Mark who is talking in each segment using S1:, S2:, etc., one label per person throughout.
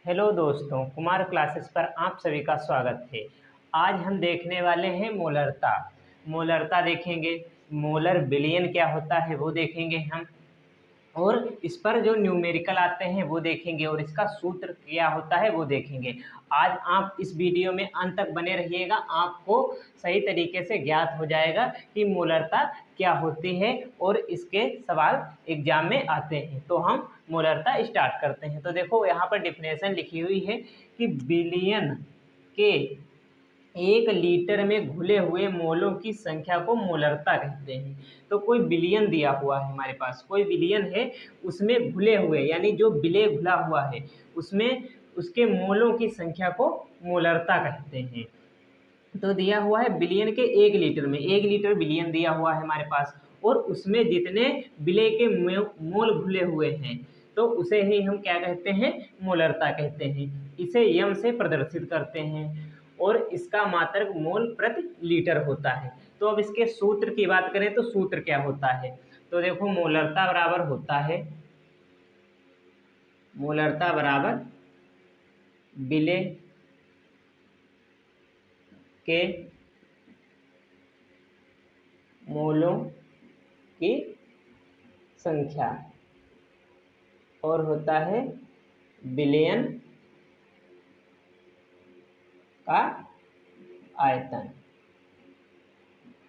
S1: Hello दोस्तों, Kumar classes पर आप सभी का स्वागत है। आज हम देखने वाले हैं मोलरता। मोलरता देखेंगे, मोलर बिलियन क्या होता है वो देखेंगे हम, और इस पर जो न्यूमेरिकल आते हैं वो देखेंगे, और इसका सूत्र क्या होता है वो देखेंगे। आज आप इस वीडियो में अंत तक बने रहिएगा, आपको सही तरीके से ज्ञात हो जाएगा कि मोलरता क्या होती है और इसके सवाल एग्जाम में आते हैं। तो हम मोलरता स्टार्ट करते हैं। तो देखो यहाँ पर डिफिनेशन लिखी हुई है कि बिलियन के 1 लीटर में घुले हुए मोलों की संख्या को मोलरता कहते हैं। तो कोई बिलियन दिया हुआ है हमारे पास, कोई बिलियन है, उसमें घुले हुए यानी जो विलय घुला हुआ है उसमें उसके मोलों की संख्या को मोलरता कहते हैं। तो दिया हुआ है बिलियन के 1 लीटर में, 1 लीटर बिलियन दिया हुआ है हमारे पास, और उसमें जितने विलय के मोल घुले हुए हैं तो उसे ही हम क्या कहते हैं, मोलरता कहते हैं। इसे यम से प्रदर्शित करते हैं और इसका मात्रक मोल प्रति लीटर होता है। तो अब इसके सूत्र की बात करें तो सूत्र क्या होता है, तो देखो मोलरता बराबर होता है, मोलरता बराबर विलय के मोलों की संख्या और होता है विलयन का आयतन,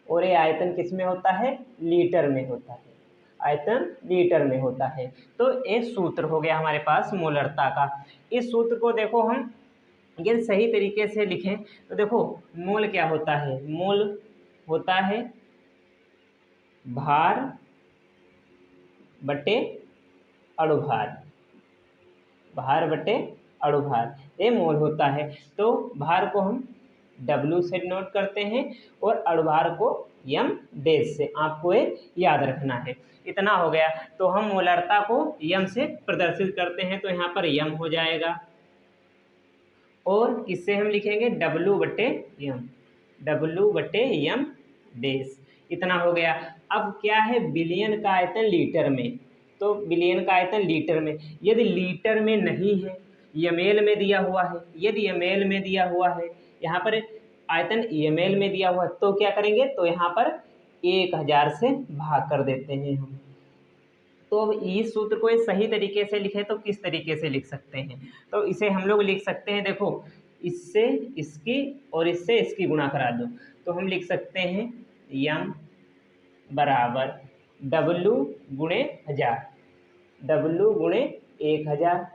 S1: और ये आयतन किस में होता है, लीटर में होता है, आयतन लीटर में होता है। तो ये सूत्र हो गया हमारे पास मोलरता का। इस सूत्र को देखो हम यदि सही तरीके से लिखें तो देखो मोल क्या होता है, मोल होता है भार बटे अणुभार, भार बटे अणुभार ये मोल होता है। तो भार को हम W से नोट करते हैं और अणुभार को यम डैश से, आपको ये याद रखना है। इतना हो गया। तो हम मोलरता को यम से प्रदर्शित करते हैं, तो यहाँ पर यम हो जाएगा और किससे हम लिखेंगे, W बटे यम, W बटे यम डैश। इतना हो गया। अब क्या है, बिलियन का आयतन लीटर में, तो बिलियन का आयतन लीटर में, यदि लीटर में नहीं है, एमएल में दिया हुआ है, यदि एमएल में दिया हुआ है, यहाँ पर आयतन एमएल में दिया हुआ है, तो क्या करेंगे, तो यहाँ पर 1000 से भाग कर देते हैं हम। तो अब इस सूत्र को सही तरीके से लिखे तो किस तरीके से लिख सकते हैं, तो इसे हम लोग लिख सकते हैं, देखो इससे इसकी और इससे इसकी गुणा करा दो, तो हम लिख सकते हैं यम बराबर W गुणे 1000, W गुणे 1000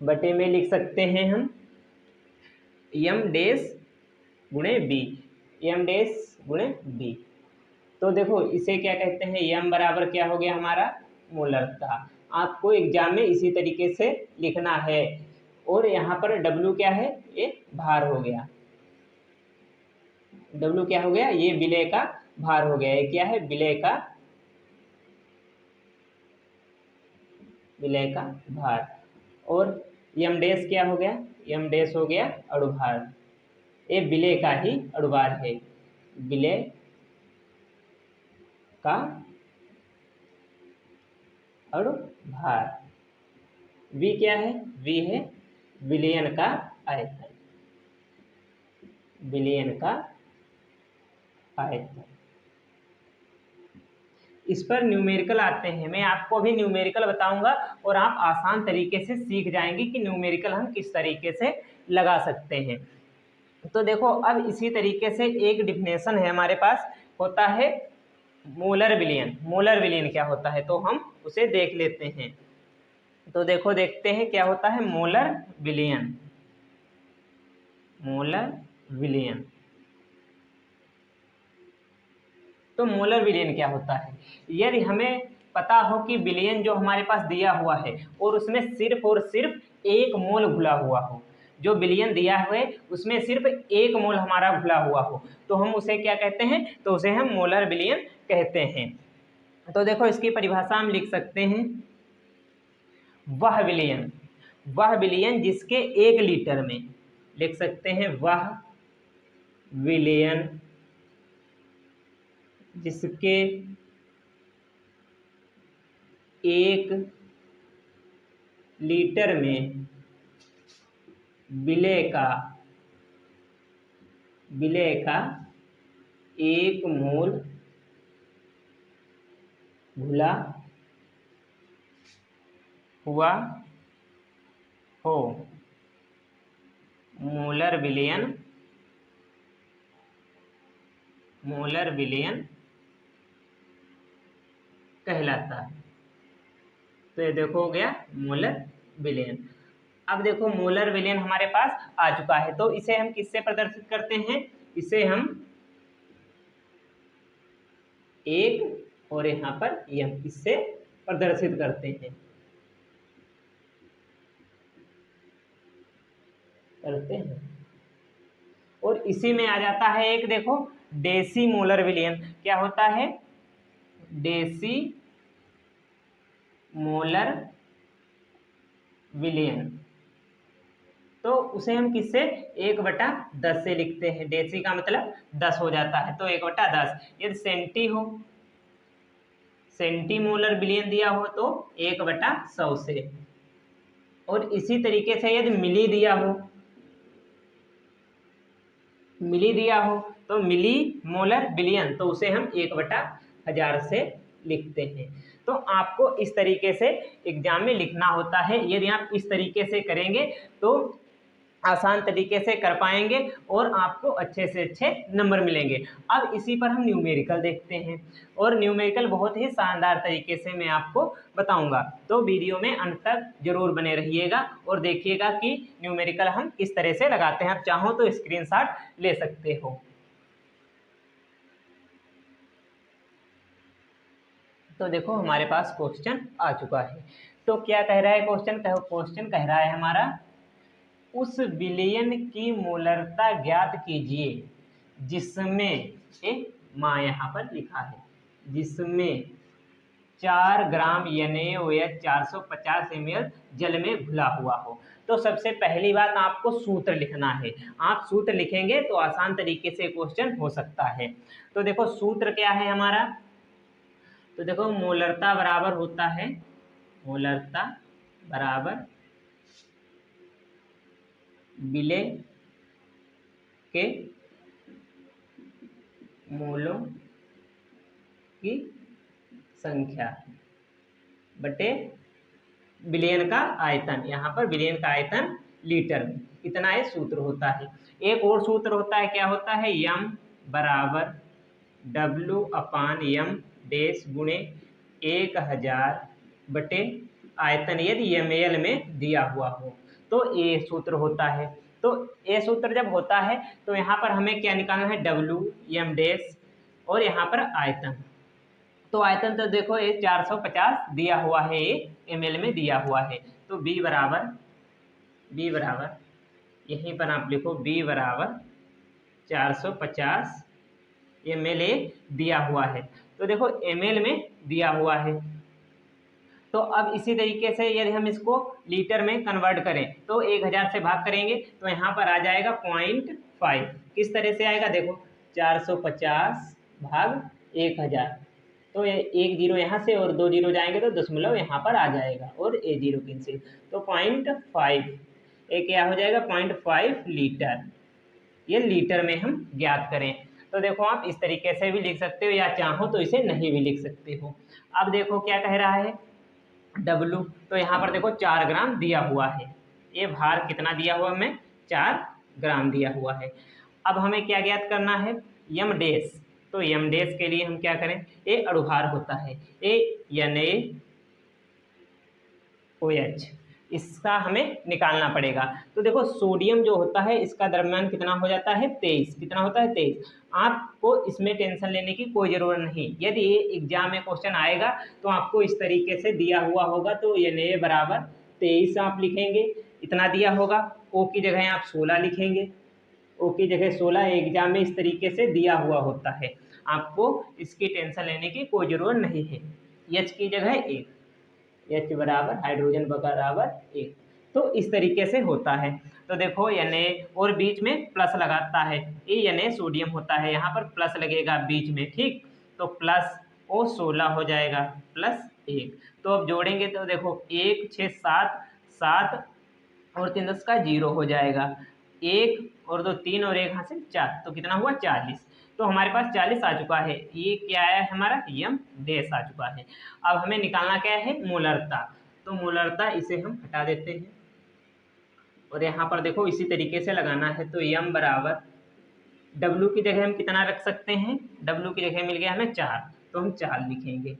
S1: बटे में लिख सकते हैं हम यम डैश गुणे बी, यम डैश गुणे बी। तो देखो इसे क्या कहते हैं, यम बराबर क्या हो गया हमारा, मोलरता। आपको एग्जाम में इसी तरीके से लिखना है। और यहाँ पर W क्या है, ये भार हो गया, W क्या हो गया, ये विलय का भार हो गया, ये क्या है, विलय का भार। और यम डैश क्या हो गया, यम डैश हो गया अणुभार, ये विलय का ही अणुभार है, विलय का अणुभार। V क्या है, V है विलयन का आयतन, विलयन का आयतन। इस पर न्यूमेरिकल आते हैं, मैं आपको अभी न्यूमेरिकल बताऊंगा और आप आसान तरीके से सीख जाएंगे कि न्यूमेरिकल हम किस तरीके से लगा सकते हैं। तो देखो अब इसी तरीके से एक डिफिनेशन है हमारे पास, होता है मोलर विलयन। मोलर विलयन क्या होता है तो हम उसे देख लेते हैं। तो देखो देखते हैं क्या होता है मोलर विलयन, मोलर विलयन। तो मोलर विलयन क्या होता है, यदि हमें पता हो कि विलयन जो हमारे पास दिया हुआ है और उसमें सिर्फ और सिर्फ 1 मोल घुला हुआ हो, जो विलयन दिया हुआ है उसमें सिर्फ 1 मोल हमारा घुला हुआ हो, तो हम उसे क्या कहते हैं, तो उसे हम मोलर विलयन कहते हैं। तो देखो इसकी परिभाषा हम लिख सकते हैं, वह विलयन, वह विलयन जिसके 1 लीटर में, लिख सकते हैं वह विलयन जिसके 1 लीटर में विलेय का 1 मोल घुला हुआ हो मोलर विलयन कहलाता है। तो ये देखो हो गया मोलर विलयन। अब देखो मोलर विलयन हमारे पास आ चुका है, तो इसे हम किससे प्रदर्शित करते हैं? इसे हम 1 और यहाँ पर यम इससे प्रदर्शित करते हैं और इसी में आ जाता है एक देखो डेसी मोलर विलयन। क्या होता है? डेसी मोलर विलयन। तो उसे हम किससे 1/10 से लिखते हैं। डेसी का मतलब 10 हो जाता है, तो 1/10। यदि सेंटीमोलर विलयन दिया हो तो 1/100 से। और इसी तरीके से यदि मिली दिया हो तो मिली मोलर विलयन, तो उसे हम 1/1000 से लिखते हैं। तो आपको इस तरीके से एग्जाम में लिखना होता है। यदि आप इस तरीके से करेंगे तो आसान तरीके से कर पाएंगे और आपको अच्छे से अच्छे नंबर मिलेंगे। अब इसी पर हम न्यूमेरिकल देखते हैं और न्यूमेरिकल बहुत ही शानदार तरीके से मैं आपको बताऊंगा। तो वीडियो में अंत तक जरूर बने रहिएगा और देखिएगा कि न्यूमेरिकल हम किस तरह से लगाते हैं। आप चाहो तो स्क्रीनशॉट ले सकते हो। तो देखो हमारे पास क्वेश्चन आ चुका है। तो क्या कह रहा है क्वेश्चन कह रहा है हमारा, उस विलयन की मोलरता ज्ञात कीजिए जिसमें माँ यहाँ पर लिखा है, जिसमें 4 ग्राम NaOH 450 ml जल में घुला हुआ हो। तो सबसे पहली बात आपको सूत्र लिखना है। आप सूत्र लिखेंगे तो आसान तरीके से क्वेश्चन हो सकता है। तो देखो सूत्र क्या है हमारा, तो देखो मोलरता बराबर होता है, मोलरता बराबर विलेय के मोलों की संख्या बटे विलयन का आयतन। यहाँ पर विलयन का आयतन लीटर में, इतना ये सूत्र होता है। एक और सूत्र होता है, क्या होता है? यम बराबर W/m डेश गुणे 1000 बटे आयतन, यदि ml में दिया हुआ हो तो ये सूत्र होता है। तो ये सूत्र जब होता है तो यहाँ पर हमें क्या निकालना है? WM डेश और यहाँ पर आयतन। तो आयतन तो देखो ये 450 दिया हुआ है, ये ml में दिया हुआ है। तो B बराबर यहीं पर आप लिखो B बराबर 450 ml दिया हुआ है। तो देखो ml में दिया हुआ है। तो अब इसी तरीके से यदि हम इसको लीटर में कन्वर्ट करें तो 1000 से भाग करेंगे तो यहाँ पर आ जाएगा 0.5। किस तरह से आएगा? देखो 450 भाग 1000, तो ये 1 0 यहाँ से और 2 0 जाएंगे तो दशमलव यहाँ पर आ जाएगा और A 0 कैंसिल, तो 0.5 ये क्या हो जाएगा? 0.5 लीटर। ये लीटर में हम ज्ञात करें। तो देखो आप इस तरीके से भी लिख सकते हो या चाहो तो इसे नहीं भी लिख सकते हो। अब देखो क्या कह रहा है W, तो यहाँ पर देखो 4 ग्राम दिया हुआ है। ये भार कितना दिया हुआ हमें? 4 ग्राम दिया हुआ है। अब हमें क्या ज्ञात करना है? यम डेश। तो यम डेश के लिए हम क्या करें? ये अणुभार होता है, NaOH, इसका हमें निकालना पड़ेगा। तो देखो सोडियम जो होता है इसका द्रव्यमान कितना हो जाता है? 23। कितना होता है? 23। आपको इसमें टेंशन लेने की कोई ज़रूरत नहीं। यदि ये एग्जाम में क्वेश्चन आएगा तो आपको इस तरीके से दिया हुआ होगा, तो Na बराबर 23 आप लिखेंगे, इतना दिया होगा। O की जगह आप 16 लिखेंगे, O की जगह 16 एग्जाम में इस तरीके से दिया हुआ होता है। आपको इसकी टेंशन लेने की कोई ज़रूरत नहीं है। H की जगह 1, H बराबर हाइड्रोजन बराबर 1। तो इस तरीके से होता है। तो देखो Na और बीच में प्लस लगाता है, ये Na सोडियम होता है, यहाँ पर प्लस लगेगा बीच में, ठीक। तो प्लस O 16 हो जाएगा प्लस 1। तो अब जोड़ेंगे तो देखो 1 6 7 7 और 3 10 का 0 हो जाएगा। 1 और 2 3 और 1 यहाँ से 4, तो कितना हुआ 40। तो हमारे पास 40 आ चुका है। ये क्या आया है हमारा यम डैश आ चुका है। अब हमें निकालना क्या है मोलरता। तो मोलरता इसे हम हटा देते हैं और यहाँ पर देखो इसी तरीके से लगाना है। तो यम बराबर डब्लू की जगह हम कितना रख सकते हैं, डब्लू की जगह मिल गया हमें 4, तो हम 4 लिखेंगे।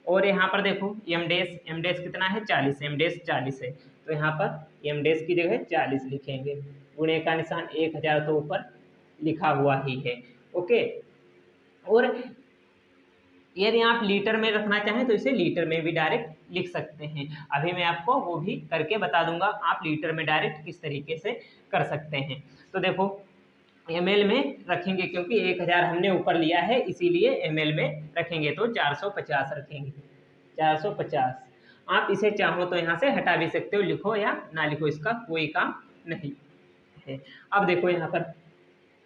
S1: और यहाँ पर देखो एम डैश कितना है 40, एम डैश 40 है, तो यहाँ पर एम डैश की जगह 40 लिखेंगे। गुणे का निशान 1000 तो ऊपर लिखा हुआ ही है। ओके। और यदि आप लीटर में रखना चाहें तो इसे लीटर में भी डायरेक्ट लिख सकते हैं। अभी मैं आपको वो भी करके बता दूंगा आप लीटर में डायरेक्ट किस तरीके से कर सकते हैं। तो देखो ml में रखेंगे क्योंकि 1000 हमने ऊपर लिया है, इसीलिए ml में रखेंगे तो 450 रखेंगे। 450 आप इसे चाहो तो यहाँ से हटा भी सकते हो, लिखो या ना लिखो इसका कोई काम नहीं है। अब देखो यहाँ पर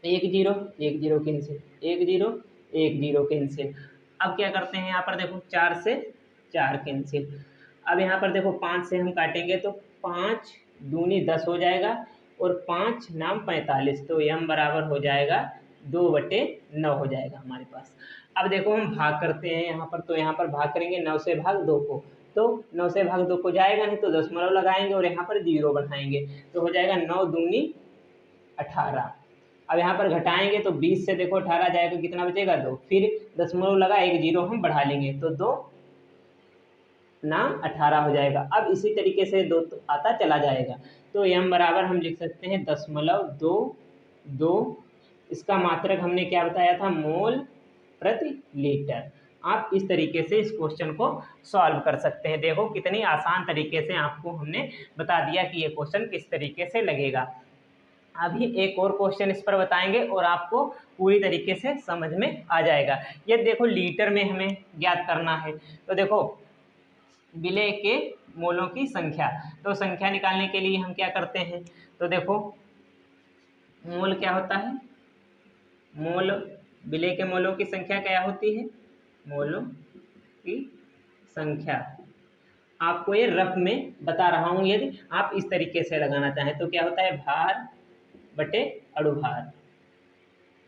S1: 1 0 1 0 कैंसिल, 1 0 1 0 कैंसिल। अब क्या करते हैं यहाँ पर देखो 4 से 4 कैंसिल। अब यहाँ पर देखो 5 से हम काटेंगे तो 5 दूनी 10 हो जाएगा और 5 नाम 45, तो यम बराबर हो जाएगा 2/9 हो जाएगा हमारे पास। अब देखो हम भाग करते हैं यहाँ पर, तो यहाँ पर भाग करेंगे 9 से भाग 2 को, तो 9 से भाग 2 को जाएगा नहीं तो दशमलव लगाएंगे और यहाँ पर 0 बढ़ाएंगे, तो हो जाएगा 9 दूनी 18। अब यहाँ पर घटाएंगे तो 20 से देखो 18 जाएगा, कितना बचेगा 2, फिर दशमलव लगा 1 0 हम बढ़ा लेंगे तो 2 नाम 18 हो जाएगा। अब इसी तरीके से 2 आता चला जाएगा, तो यम बराबर हम लिख सकते हैं 0.22। इसका मात्रक हमने क्या बताया था मोल प्रति लीटर। आप इस तरीके से इस क्वेश्चन को सॉल्व कर सकते हैं। देखो कितनी आसान तरीके से आपको हमने बता दिया कि ये क्वेश्चन किस तरीके से लगेगा। अभी एक और क्वेश्चन इस पर बताएंगे और आपको पूरी तरीके से समझ में आ जाएगा। ये देखो लीटर में हमें ज्ञात करना है, तो देखो विलेय के मोलों की संख्या, तो संख्या निकालने के लिए हम क्या करते हैं, तो देखो मोल क्या होता है, मोल विलेय के मोलों की संख्या क्या होती है, मोलों की संख्या। आपको ये रफ में बता रहा हूं, यदि आप इस तरीके से लगाना चाहें तो क्या होता है भार बटे अणुभार,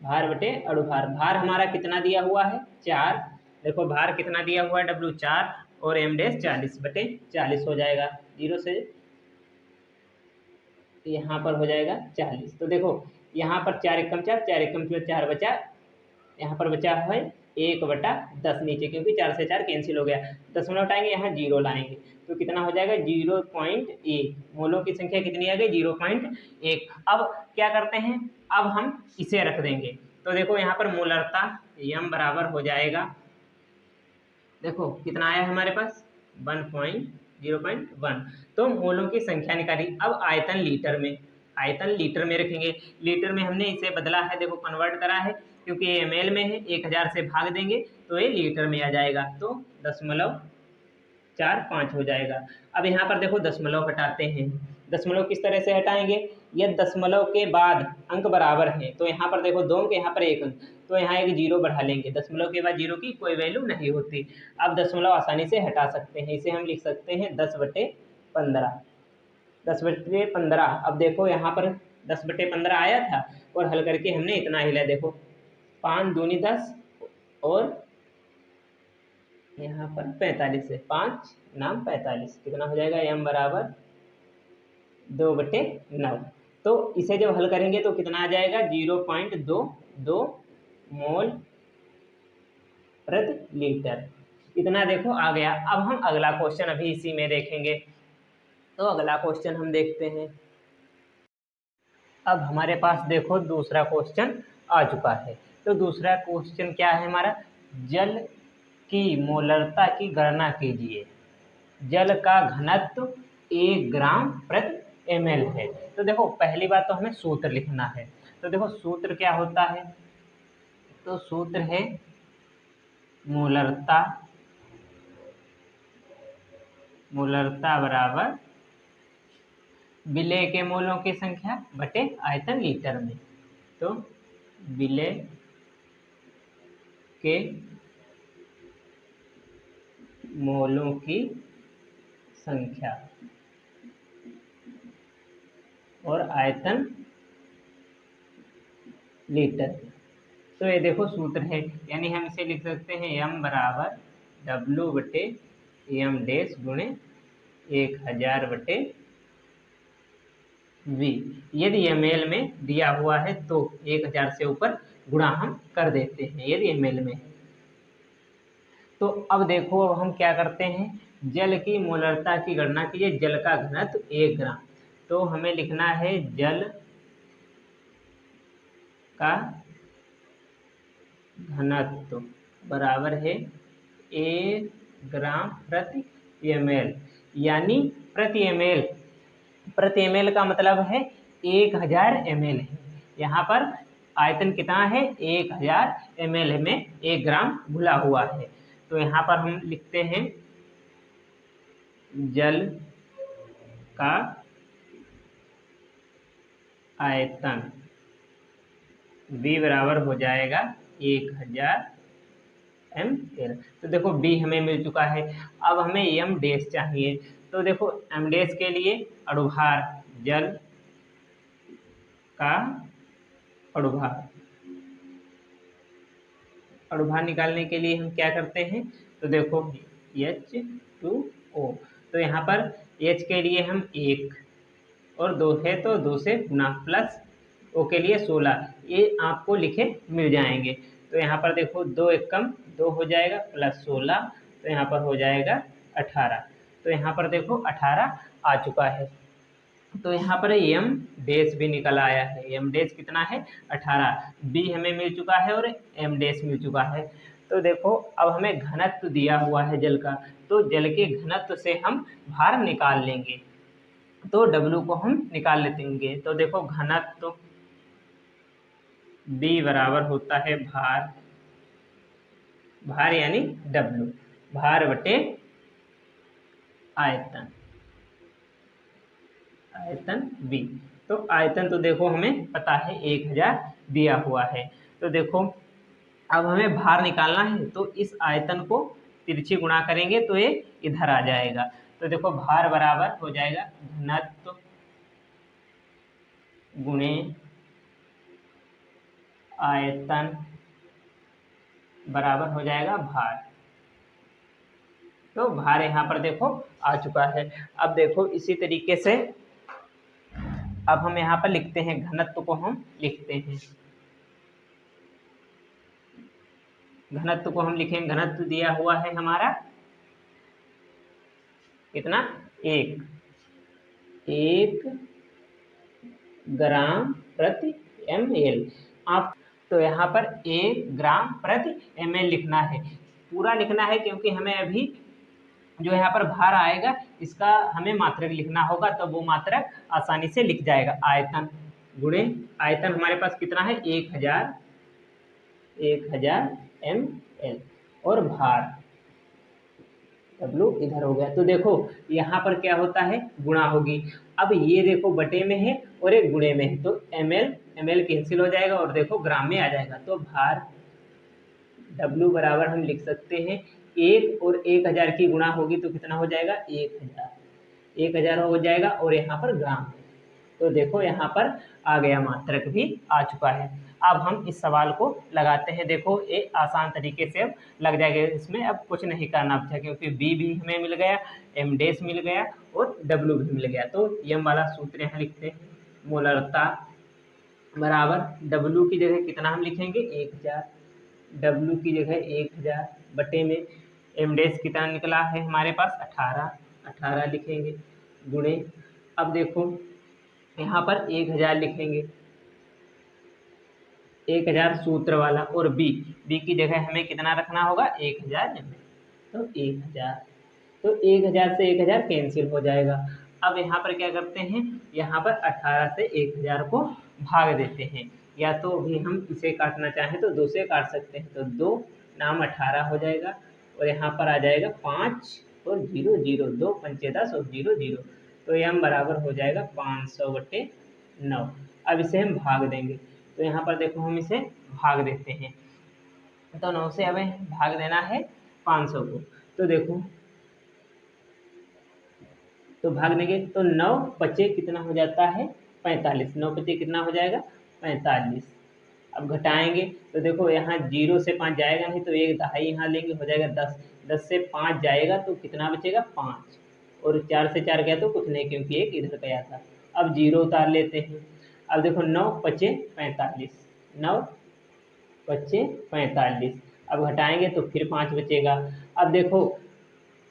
S1: भार बटे अणुभार। भार हमारा कितना दिया हुआ है 4, देखो भार कितना दिया हुआ है W 4 और एम डैश 40/40 हो जाएगा। 0 से यहाँ पर हो जाएगा 40, तो देखो यहाँ पर 4 एकम 4, 4 एकम 4 बचा, यहाँ पर बचा है 1/10 नीचे, क्योंकि 4 से 4 कैंसिल हो गया। दशमलव हटाएंगे यहाँ 0 लाएंगे तो कितना हो जाएगा 0.1। मोलों की संख्या कितनी आ गई 0.1। अब क्या करते हैं, अब हम इसे रख देंगे, तो देखो यहाँ पर मोलरता यम बराबर हो जाएगा, देखो कितना आया है हमारे पास 0.1। तो मोलों की संख्या निकाली। अब आयतन लीटर में, आयतन लीटर में रखेंगे। लीटर में हमने इसे बदला है, देखो कन्वर्ट करा है, क्योंकि ये ml में है, 1000 से भाग देंगे तो ये लीटर में आ जाएगा, तो 0.45 हो जाएगा। अब यहाँ पर देखो दशमलव हटाते हैं, दशमलव किस तरह से हटाएंगे, ये दशमलव के बाद अंक बराबर हैं, तो यहाँ पर देखो 2 अंक, यहाँ पर 1 अंक, तो यहाँ एक 0 बढ़ा लेंगे, दशमलव के बाद 0 की कोई वैल्यू नहीं होती। अब दशमलव आसानी से हटा सकते हैं, इसे हम लिख सकते हैं 10/15, 10/15। अब देखो यहाँ पर 10/15 आया था और हल करके हमने इतना ही लिया, देखो 5 दूनी 10 और यहाँ पर 45 है, 5 नाम 45, कितना हो जाएगा m बराबर 2/9। तो इसे जब हल करेंगे तो कितना आ जाएगा 0.22 मोल प्रति लीटर, इतना देखो आ गया। अब हम अगला क्वेश्चन अभी इसी में देखेंगे, तो अगला क्वेश्चन हम देखते हैं। अब हमारे पास देखो दूसरा क्वेश्चन आ चुका है, तो दूसरा क्वेश्चन क्या है हमारा, जल की मोलरता की गणना कीजिए। जल का घनत्व 1 ग्राम प्रति ml है। तो देखो पहली बात तो हमें सूत्र लिखना है, तो देखो सूत्र क्या होता है, तो सूत्र है मोलरता, मोलरता बराबर विलेय के मोलों की संख्या बटे आयतन लीटर में। तो विलेय के मोलों की संख्या और आयतन लीटर। तो ये देखो सूत्र है, यानी हम इसे लिख सकते हैं m बराबर W बटे m डैश गुणे 1000 बटे v। यदि ml में दिया हुआ है तो 1000 से ऊपर गुणा हम कर देते हैं यदि ml में है। तो अब देखो, अब हम क्या करते हैं, जल की मोलरता की गणना कीजिए। जल का घनत्व 1 ग्राम, तो हमें लिखना है जल का घनत्व बराबर है 1 ग्राम प्रति ml, यानी प्रति ml का मतलब है 1000 ml है। यहाँ पर आयतन कितना है, 1000 ml में 1 ग्राम घुला हुआ है। तो यहाँ पर हम लिखते हैं जल का आयतन V बराबर हो जाएगा 1000 ml। तो देखो B हमें मिल चुका है। अब हमें m डैश चाहिए। तो देखो m डैश के लिए अणुभार, जल का अणुभार निकालने के लिए हम क्या करते हैं, तो देखो H2O। तो यहाँ पर H के लिए हम 1 और 2 है तो 2 से गुना, प्लस O के लिए 16, ये आपको लिखे मिल जाएंगे। तो यहाँ पर देखो 2 एकम 2 हो जाएगा प्लस 16, तो यहाँ पर हो जाएगा 18। तो यहाँ पर देखो 18 आ चुका है। तो यहाँ पर m डैश भी निकल आया है। m डैश कितना है, 18। b हमें मिल चुका है और m डैश मिल चुका है। तो देखो अब हमें घनत्व दिया हुआ है जल का, तो जल के घनत्व से हम भार निकाल लेंगे। तो w को हम निकाल लेंगे। तो देखो घनत्व b बराबर होता है भार यानी w, भार बटे आयतन V। तो आयतन तो देखो हमें पता है 1000 दिया हुआ है। तो देखो अब हमें भार निकालना है, तो इस आयतन को तिरछी गुणा करेंगे तो ये इधर आ जाएगा। तो देखो भार बराबर हो जाएगा घनत्व गुणे आयतन बराबर हो जाएगा भार। तो भार यहाँ पर देखो आ चुका है। अब देखो इसी तरीके से अब हम यहाँ पर लिखते हैं, घनत्व को हम लिखते हैं, घनत्व को हम लिखेंगे। घनत्व दिया हुआ है हमारा कितना, 1 ग्राम प्रति ml। आप तो यहाँ पर 1 ग्राम प्रति ml लिखना है, पूरा लिखना है, क्योंकि हमें अभी जो यहाँ पर भार आएगा इसका हमें मात्रक लिखना होगा, तो वो मात्रक आसानी से लिख जाएगा। आयतन गुणे आयतन हमारे पास कितना है, 1000 ml और भार W इधर हो गया। तो देखो यहाँ पर क्या होता है, गुणा होगी। अब ये देखो बटे में है और एक गुणे में है, तो ml कैंसिल हो जाएगा और देखो ग्राम में आ जाएगा। तो भार W बराबर हम लिख सकते हैं 1 और 1000 की गुणा होगी तो कितना हो जाएगा, 1000 हो जाएगा और यहाँ पर ग्राम। तो देखो यहाँ पर आ गया, मात्रक भी आ चुका है। अब हम इस सवाल को लगाते हैं। देखो ये आसान तरीके से अब लग जाएगा, इसमें अब कुछ नहीं करना था, क्योंकि b भी हमें मिल गया, m डैश मिल गया और w भी मिल गया। तो m वाला सूत्र यहाँ लिखते हैं, मोलरता बराबर w की जगह कितना हम लिखेंगे, 1000, w की जगह 1000 बटे में m डैश कितना निकला है हमारे पास, 18 लिखेंगे, गुणे अब देखो यहाँ पर 1000 लिखेंगे, 1000 सूत्र वाला, और b की जगह हमें कितना रखना होगा, 1000 तो 1000 से 1000 कैंसिल हो जाएगा। अब यहाँ पर क्या करते हैं, यहाँ पर 18 से 1000 को भाग देते हैं, या तो भी हम इसे काटना चाहें तो 2 से काट सकते हैं। तो 2 नाम 18 हो जाएगा और यहाँ पर आ जाएगा 5 और 0 0, 2 पंचे 10 और 0 0, तो m बराबर हो जाएगा 500/9। अब इसे हम भाग देंगे, तो यहाँ पर देखो हम इसे भाग देते हैं। तो 9 से हमें भाग देना है 500 को। तो देखो तो भाग देंगे तो 9 बचे कितना हो जाता है, 45। 9 पचे कितना हो जाएगा 45। अब घटाएंगे तो देखो यहाँ 0 से 5 जाएगा नहीं तो एक दहाई यहाँ लेंगे हो जाएगा 10। 10 से 5 जाएगा तो कितना बचेगा 5, और 4 से 4 गया तो कुछ नहीं क्योंकि एक इधर गया था। अब 0 उतार लेते हैं। अब देखो 9 पचे 45, 9 पचे 45। अब घटाएंगे तो फिर 5 बचेगा। अब देखो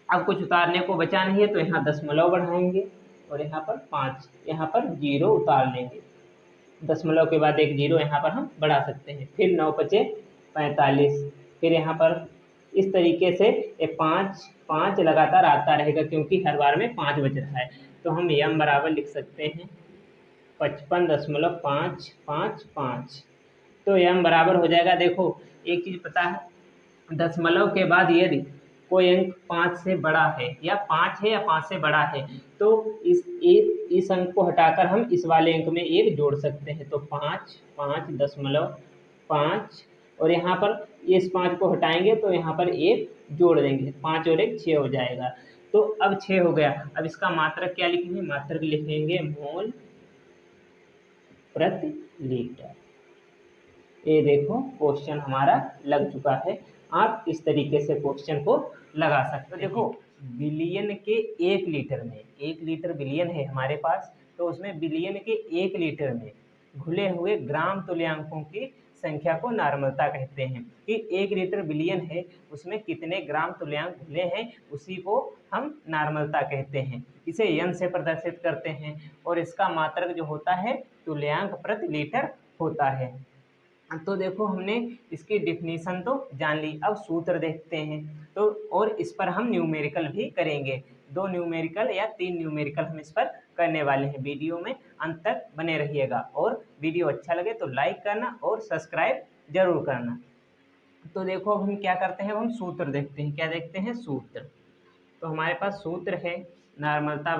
S1: अब कुछ उतारने को बचा नहीं है तो यहाँ दशमलव बढ़ाएंगे और यहाँ पर 5, यहाँ पर 0 उतार लेंगे। दशमलव के बाद एक 0 यहाँ पर हम बढ़ा सकते हैं। फिर 9 पचे 45, फिर यहाँ पर इस तरीके से ये 5 5 लगातार आता रहेगा क्योंकि हर बार में 5 बच रहा है। तो हम m बराबर लिख सकते हैं 55.555। तो m बराबर हो जाएगा। देखो एक चीज़ पता है, दशमलव के बाद यदि कोई अंक 5 से बड़ा है या 5 है या 5 से बड़ा है तो इस अंक को हटाकर हम इस वाले अंक में 1 जोड़ सकते हैं। तो 5.5 और यहाँ पर इस 5 को हटाएंगे तो यहाँ पर 1 जोड़ देंगे, 5 और 1 6 हो जाएगा। तो अब 6 हो गया। अब इसका मात्रक क्या लिखेंगे, मात्रक लिखेंगे मोल प्रति लीटर। ये देखो क्वेश्चन हमारा लग चुका है। आप इस तरीके से क्वेश्चन को लगा सकते हैं। देखो बिलियन के 1 लीटर में, 1 लीटर बिलियन है हमारे पास, तो उसमें बिलियन के 1 लीटर में घुले हुए ग्राम तुल्यांकों की संख्या को नार्मलता कहते हैं। कि 1 लीटर बिलियन है उसमें कितने ग्राम तुल्यांक घुले हैं उसी को हम नार्मलता कहते हैं। इसे n से प्रदर्शित करते हैं और इसका मात्रक जो होता है तुल्यांक प्रति लीटर होता है। तो देखो हमने इसकी डिफिनीशन तो जान ली। अब सूत्र देखते हैं तो, और इस पर हम न्यूमेरिकल भी करेंगे। 2 न्यूमेरिकल या 3 न्यूमेरिकल हम इस पर करने वाले हैं। वीडियो में अंत तक बने रहिएगा और वीडियो अच्छा लगे तो लाइक करना और सब्सक्राइब जरूर करना। तो देखो अब हम क्या करते हैं, हम सूत्र देखते हैं। क्या देखते हैं, सूत्र। तो हमारे पास सूत्र है नार्मलता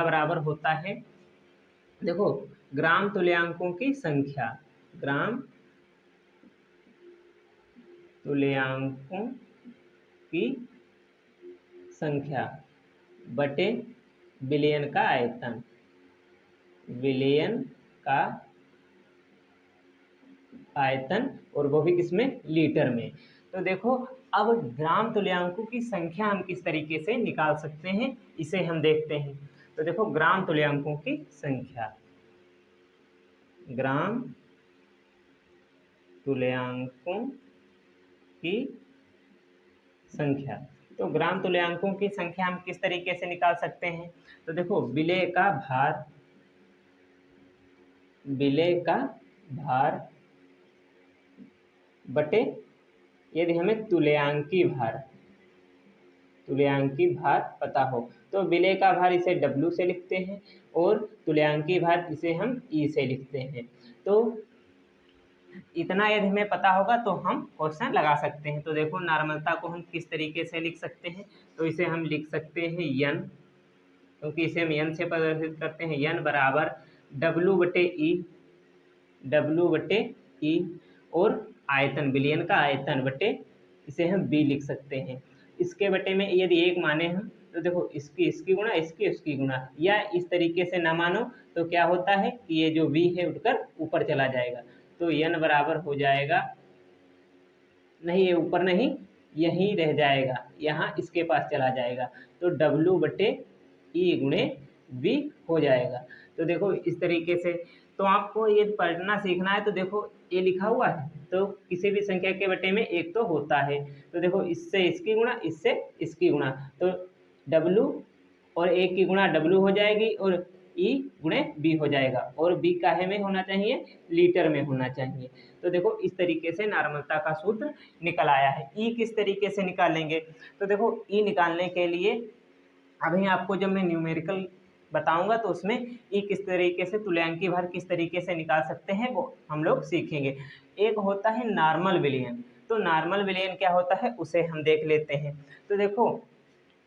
S1: बराबर होता है, देखो ग्राम तुल्यांकों की संख्या, ग्राम तुल्यांकों की संख्या बटे बिलियन का आयतन, बिलियन का आयतन, और वो भी किसमें, लीटर में। तो देखो अब ग्राम तुल्यांकों की संख्या हम किस तरीके से निकाल सकते हैं इसे हम देखते हैं। तो देखो ग्राम तुल्यांकों की संख्या, ग्राम तुल्यांकों की संख्या। तो ग्राम तुल्यांकों की संख्या हम किस तरीके से निकाल सकते हैं। तो देखो विलेय का भार बटे यदि हमें तुल्यांकी भार पता हो तो विलेय का भार इसे W से लिखते हैं और तुल्यांकी भार इसे हम E से लिखते हैं। तो इतना यदि हमें पता होगा तो हम क्वेश्चन लगा सकते हैं। तो देखो नार्मलता को हम किस तरीके से लिख सकते हैं, तो इसे हम लिख सकते हैं n, क्योंकि इसे हम n से प्रदर्शित करते हैं। n बराबर W बटे E और आयतन, बिलियन का आयतन बटे इसे हम B लिख सकते हैं। इसके बटे में यदि 1 माने हम तो देखो इसकी गुणा इसकी गुणा, या इस तरीके से ना मानो तो क्या होता है कि ये जो V है उठकर ऊपर चला जाएगा। तो n बराबर हो जाएगा, नहीं ये ऊपर नहीं यहीं रह जाएगा, यहाँ इसके पास चला जाएगा। तो W बटे E गुणे V हो जाएगा। तो देखो इस तरीके से, तो आपको ये पढ़ना सीखना है। तो देखो ये लिखा हुआ है तो किसी भी संख्या के बटे में 1 तो होता है। तो देखो इससे इसकी गुणा, इससे इसकी गुणा, तो W और 1 की गुणा W हो जाएगी और E गुणे B हो जाएगा, और B काहे में होना चाहिए, लीटर में होना चाहिए। तो देखो इस तरीके से नार्मलता का सूत्र निकल आया है। E किस तरीके से निकालेंगे, तो देखो E निकालने के लिए अभी आपको जब मैं न्यूमेरिकल बताऊंगा तो उसमें E किस तरीके से, तुल्यांकी भार किस तरीके से निकाल सकते हैं वो हम लोग सीखेंगे। एक होता है नॉर्मल विलियन। तो नॉर्मल विलियन क्या होता है उसे हम देख लेते हैं। तो देखो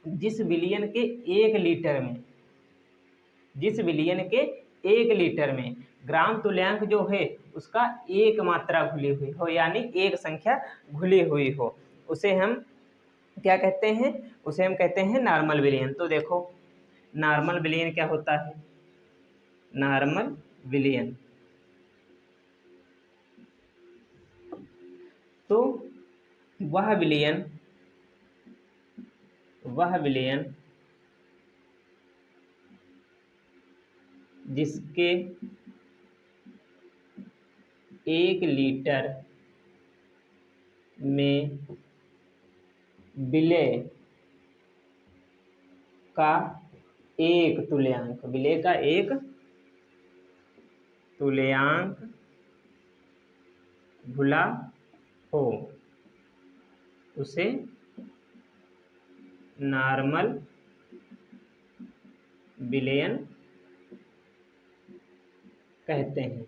S1: जिस विलियन के 1 लीटर में ग्राम तुल्यांक जो है उसका 1 मात्रा घुली हुई हो, यानी 1 संख्या घुली हुई हो, उसे हम क्या कहते हैं, उसे हम कहते हैं नॉर्मल विलियन। तो देखो नॉर्मल विलियन क्या होता है, नॉर्मल विलियन तो वह विलियन जिसके 1 लीटर में विलेय का एक तुल्यांक, विलेय का एक तुल्यांक घुला हो, उसे नॉर्मल विलेयन कहते हैं।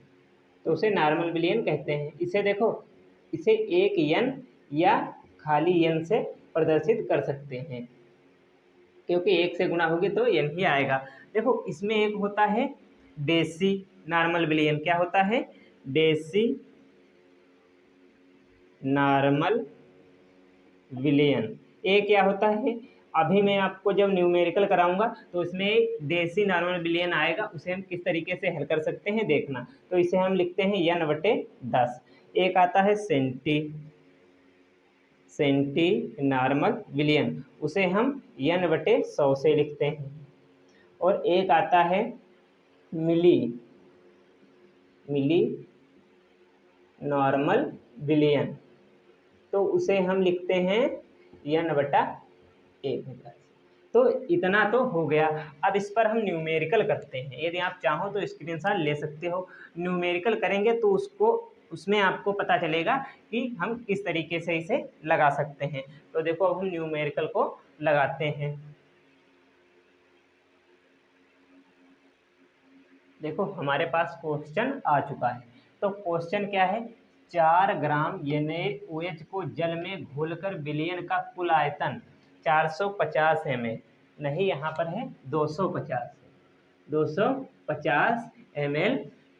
S1: तो उसे नॉर्मल विलियन कहते हैं। इसे देखो, इसे एक यन या खाली यन से प्रदर्शित कर सकते हैं, क्योंकि 1 से गुणा होगी तो यन ही आएगा। देखो इसमें एक होता है डेसी नॉर्मल विलियन। क्या होता है, डेसी नॉर्मल विलियन। ये क्या होता है, अभी मैं आपको जब न्यूमेरिकल कराऊंगा तो इसमें एक देसी नॉर्मल विलियन आएगा, उसे हम किस तरीके से हल कर सकते हैं देखना। तो इसे हम लिखते हैं n/10। एक आता है सेंटी नॉर्मल विलियन, उसे हम n/100 से लिखते हैं। और एक आता है मिली नॉर्मल विलियन, तो उसे हम लिखते हैं n/1000। तो इतना तो हो गया। अब इस पर हम न्यूमेरिकल करते हैं। यदि आप चाहो तो स्क्रीनशॉट ले सकते हो। न्यूमेरिकल करेंगे तो उसमें आपको पता चलेगा कि हम किस तरीके से इसे लगा सकते हैं। तो देखो अब हम न्यूमेरिकल को लगाते हैं। देखो हमारे पास क्वेश्चन आ चुका है। तो क्वेश्चन क्या है, 4 ग्राम NaOH को जल में घोलकर विलयन का कुल आयतन 450 ml, नहीं यहाँ पर है 250 ml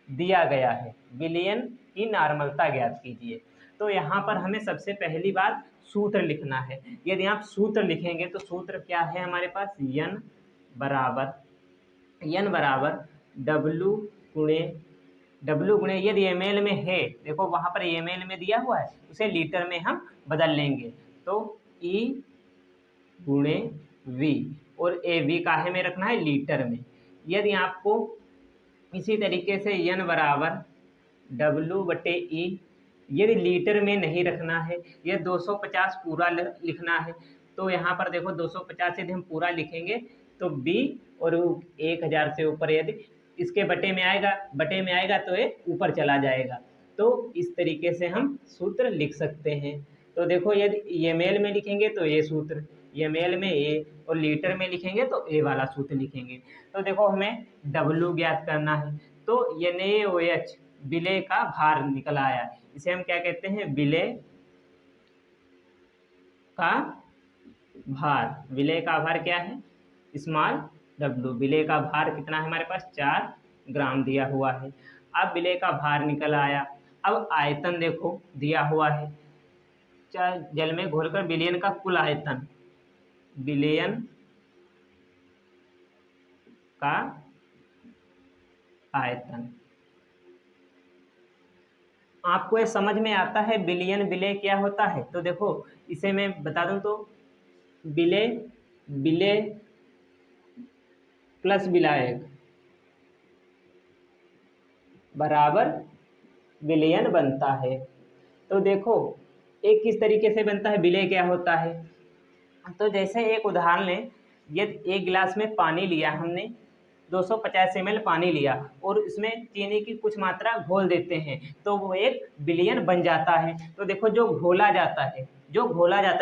S1: दिया गया है। विलयन की नॉर्मलता ज्ञात कीजिए। तो यहाँ पर हमें सबसे पहली बात सूत्र लिखना है। यदि आप सूत्र लिखेंगे तो सूत्र क्या है हमारे पास, n बराबर W गुणे यदि ml में है, देखो वहाँ पर ml में दिया हुआ है, उसे लीटर में हम बदल लेंगे। तो E गुणे V, और V काहे में रखना है, लीटर में। यदि आपको इसी तरीके से n बराबर W/E, यदि लीटर में नहीं रखना है, यह 250 पूरा लिखना है, तो यहाँ पर देखो 250 यदि हम पूरा लिखेंगे तो B, और 1000 से ऊपर यदि इसके बटे में आएगा तो ये ऊपर चला जाएगा। तो इस तरीके से हम सूत्र लिख सकते हैं। तो देखो यदि ml में लिखेंगे तो ये सूत्र, ml में A, और लीटर में लिखेंगे तो A वाला सूत्र लिखेंगे। तो देखो हमें W ज्ञात करना है। तो NaOH विलेय का भार निकल आया, इसे हम क्या कहते हैं, विलेय का भार। विलेय का भार क्या है, स्मॉल w। विलेय का भार कितना है हमारे पास, 4 ग्राम दिया हुआ है। अब विलेय का भार निकल आया। अब आयतन देखो दिया हुआ है, जल में घोलकर विलयन का कुल आयतन, विलयन का आयतन। आपको ये समझ में आता है विलयन विलेय क्या होता है? तो देखो इसे मैं बता दूं तो विलेय प्लस विलायक बराबर विलयन बनता है। तो देखो एक किस तरीके से बनता है, विलेय क्या होता है। तो जैसे एक उदाहरण लें, यदि 1 गिलास में पानी लिया हमने, 250 ml पानी लिया और इसमें चीनी की कुछ मात्रा घोल देते हैं, तो वो एक विलयन बन जाता है। तो देखो जो घोला जाता है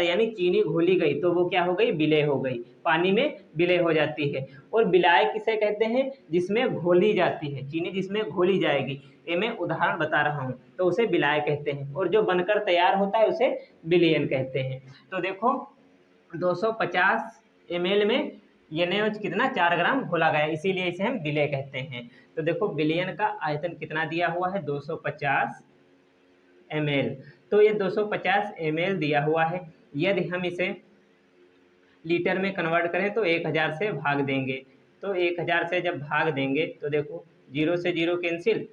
S1: यानी चीनी घोली गई तो वो क्या हो गई, विलेय हो गई, पानी में विलेय हो जाती है। और विलाय किसे कहते हैं, जिसमें घोली जाती है चीनी, जिसमें घोली जाएगी। ये मैं उदाहरण बता रहा हूँ, तो उसे विलाय कहते हैं। और जो बनकर तैयार होता है उसे विलयन कहते हैं। तो देखो 250 ml में NaOH कितना, 4 ग्राम घोला गया, इसीलिए इसे हम विलेय कहते हैं। तो देखो विलयन का आयतन कितना दिया हुआ है, 250 ml। तो ये 250 ml दिया हुआ है। यदि हम इसे लीटर में कन्वर्ट करें तो 1000 से भाग देंगे। तो 1000 से जब भाग देंगे तो देखो 0 से 0 कैंसिल,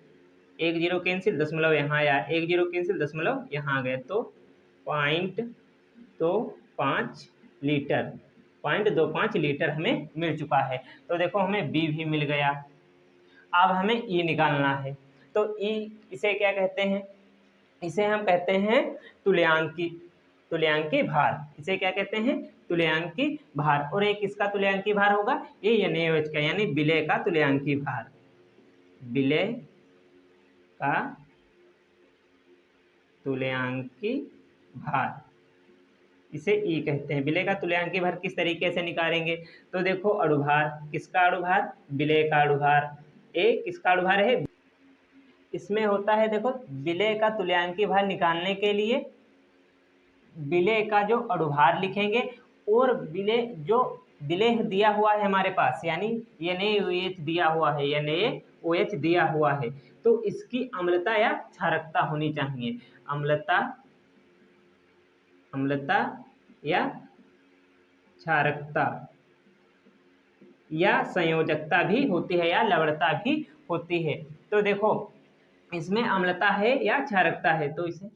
S1: 1 0 कैंसिल, दशमलव यहाँ आया, 1 0 कैंसिल, दशमलव यहाँ आ गए, तो 0.25 लीटर, 0.25 लीटर हमें मिल चुका है। तो देखो हमें बी भी मिल गया। अब हमें ई निकालना है। तो ई इसे क्या कहते हैं? इसे हम कहते हैं तुल्यांकी, तुल्यांकी भार। इसे क्या कहते हैं? तुल्यांकी भार। और एक किसका तुल्यांकी भार होगा? ये NaOH का, यानी विलय का तुल्यांकी भार, विलय का तुल्यांकी भार, इसे ई कहते हैं। विलय का तुल्यांकी भार किस तरीके से निकालेंगे? तो देखो अणुभार, किसका अणुभार? विलय का अणुभार। ए किसका अणुभार है? इसमें होता है, देखो विलय का तुल्यांकी भार निकालने के लिए विलय का जो अणुभार लिखेंगे, और विलय जो विलय दिया हुआ है हमारे पास, यानी NaOH दिया हुआ है, NaOH दिया हुआ है, तो इसकी अम्लता या क्षारकता होनी चाहिए। अम्लता, अम्लता या क्षारकता या संयोजकता भी होती है, या लवणता भी होती है। तो देखो इसमें अम्लता है या क्षारकता है, तो इसे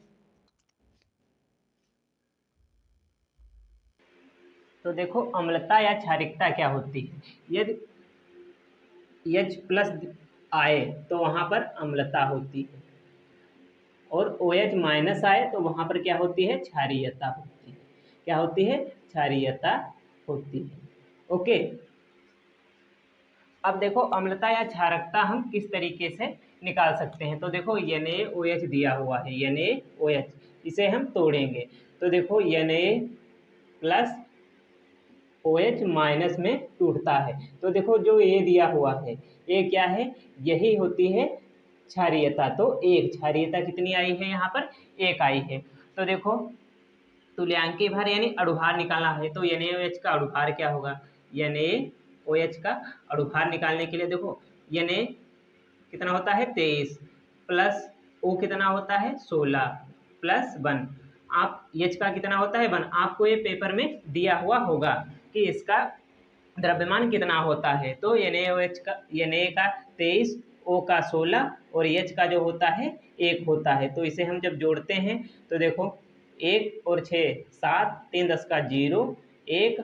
S1: तो देखो अम्लता या क्षारकता क्या होती है? यदि H+ आए तो वहां पर अम्लता होती है, और OH- आए तो वहां पर क्या होती है? क्षारीयता होती है। क्या होती है? क्षारीयता होती है। ओके, अब देखो अम्लता या क्षारकता हम किस तरीके से निकाल सकते हैं? तो देखो NaOH दिया हुआ है, NaOH, इसे हम तोड़ेंगे तो देखो Na+ OH- में टूटता है। तो देखो जो ये दिया हुआ है, ये क्या है? यही होती है क्षारीयता। तो एक क्षारीयता कितनी आई है? यहाँ पर 1 आई है। तो देखो तुल्यांकी भार यानी अणुभार निकालना है, तो NaOH का अणुभार क्या होगा? NaOH का अणुभार निकालने के लिए देखो Na कितना होता है? 23, प्लस O कितना होता है? 16, प्लस 1, आप H का कितना होता है? 1। आपको ये पेपर में दिया हुआ होगा कि इसका द्रव्यमान कितना होता है। तो NaOH का, Na का 23, O का 16 और H का जो होता है 1 होता है। तो इसे हम जब जोड़ते हैं तो देखो 1 और 6 7, 3 10 का 0, 1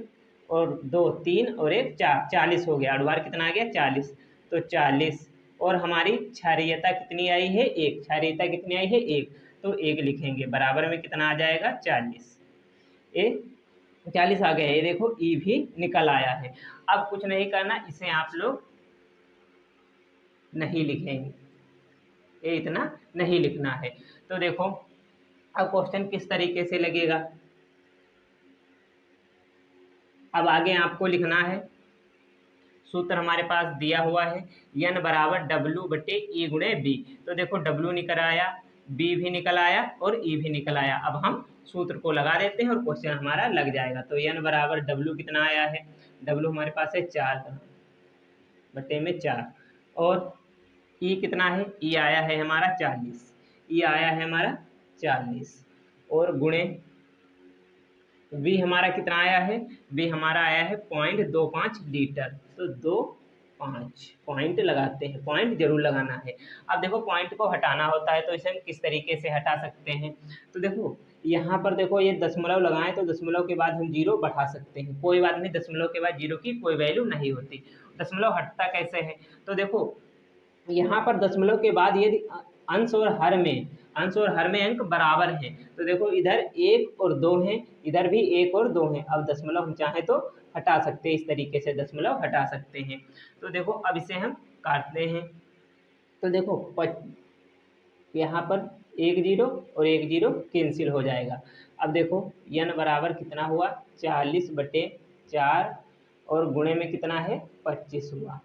S1: और 2 3 और 1 4, 40 हो गया। अणुभार कितना आ गया? 40। तो 40, और हमारी क्षारीयता कितनी आई है? 1। क्षारीयता कितनी आई है? 1। तो 1 लिखेंगे, बराबर में कितना आ जाएगा? 40। ये 40 आ गया। ये देखो ई भी निकल आया है। अब कुछ नहीं करना, इसे आप लोग नहीं लिखेंगे, ये इतना नहीं लिखना है। तो देखो अब क्वेश्चन किस तरीके से लगेगा, अब आगे आपको लिखना है। सूत्र हमारे पास दिया हुआ है, N बराबर W/E/B। तो देखो W निकल आया, B भी निकल आया और E भी निकल आया। अब हम सूत्र को लगा देते हैं और क्वेश्चन हमारा लग जाएगा। तो N बराबर W कितना आया है? W हमारे पास है 4/4, और E कितना है? E आया है हमारा 40, E आया है हमारा 40, और गुणे V हमारा कितना आया है? V हमारा आया है 0.25 लीटर। तो 25 पॉइंट लगाते हैं, पॉइंट जरूर लगाना है। अब देखो पॉइंट को हटाना होता है, तो इसे हम किस तरीके से हटा सकते हैं? तो देखो यहाँ पर देखो ये दशमलव लगाएं तो दशमलव के बाद हम 0 बढ़ा सकते हैं, कोई बात नहीं, दशमलव के बाद 0 की कोई वैल्यू नहीं होती। दशमलव हटता कैसे है? तो देखो यहाँ पर दशमलव के बाद यदि अंश और हर में अंक बराबर हैं, तो देखो इधर 1 और 2 हैं, इधर भी 1 और 2 हैं। अब दशमलव हम चाहें तो हटा सकते हैं, इस तरीके से दशमलव हटा सकते हैं। तो देखो अब इसे हम काटते हैं। तो देखो यहाँ पर 1 0 और 1 0 कैंसिल हो जाएगा। अब देखो n बराबर कितना हुआ? 40/4, और गुणे में कितना है? 25 हुआ।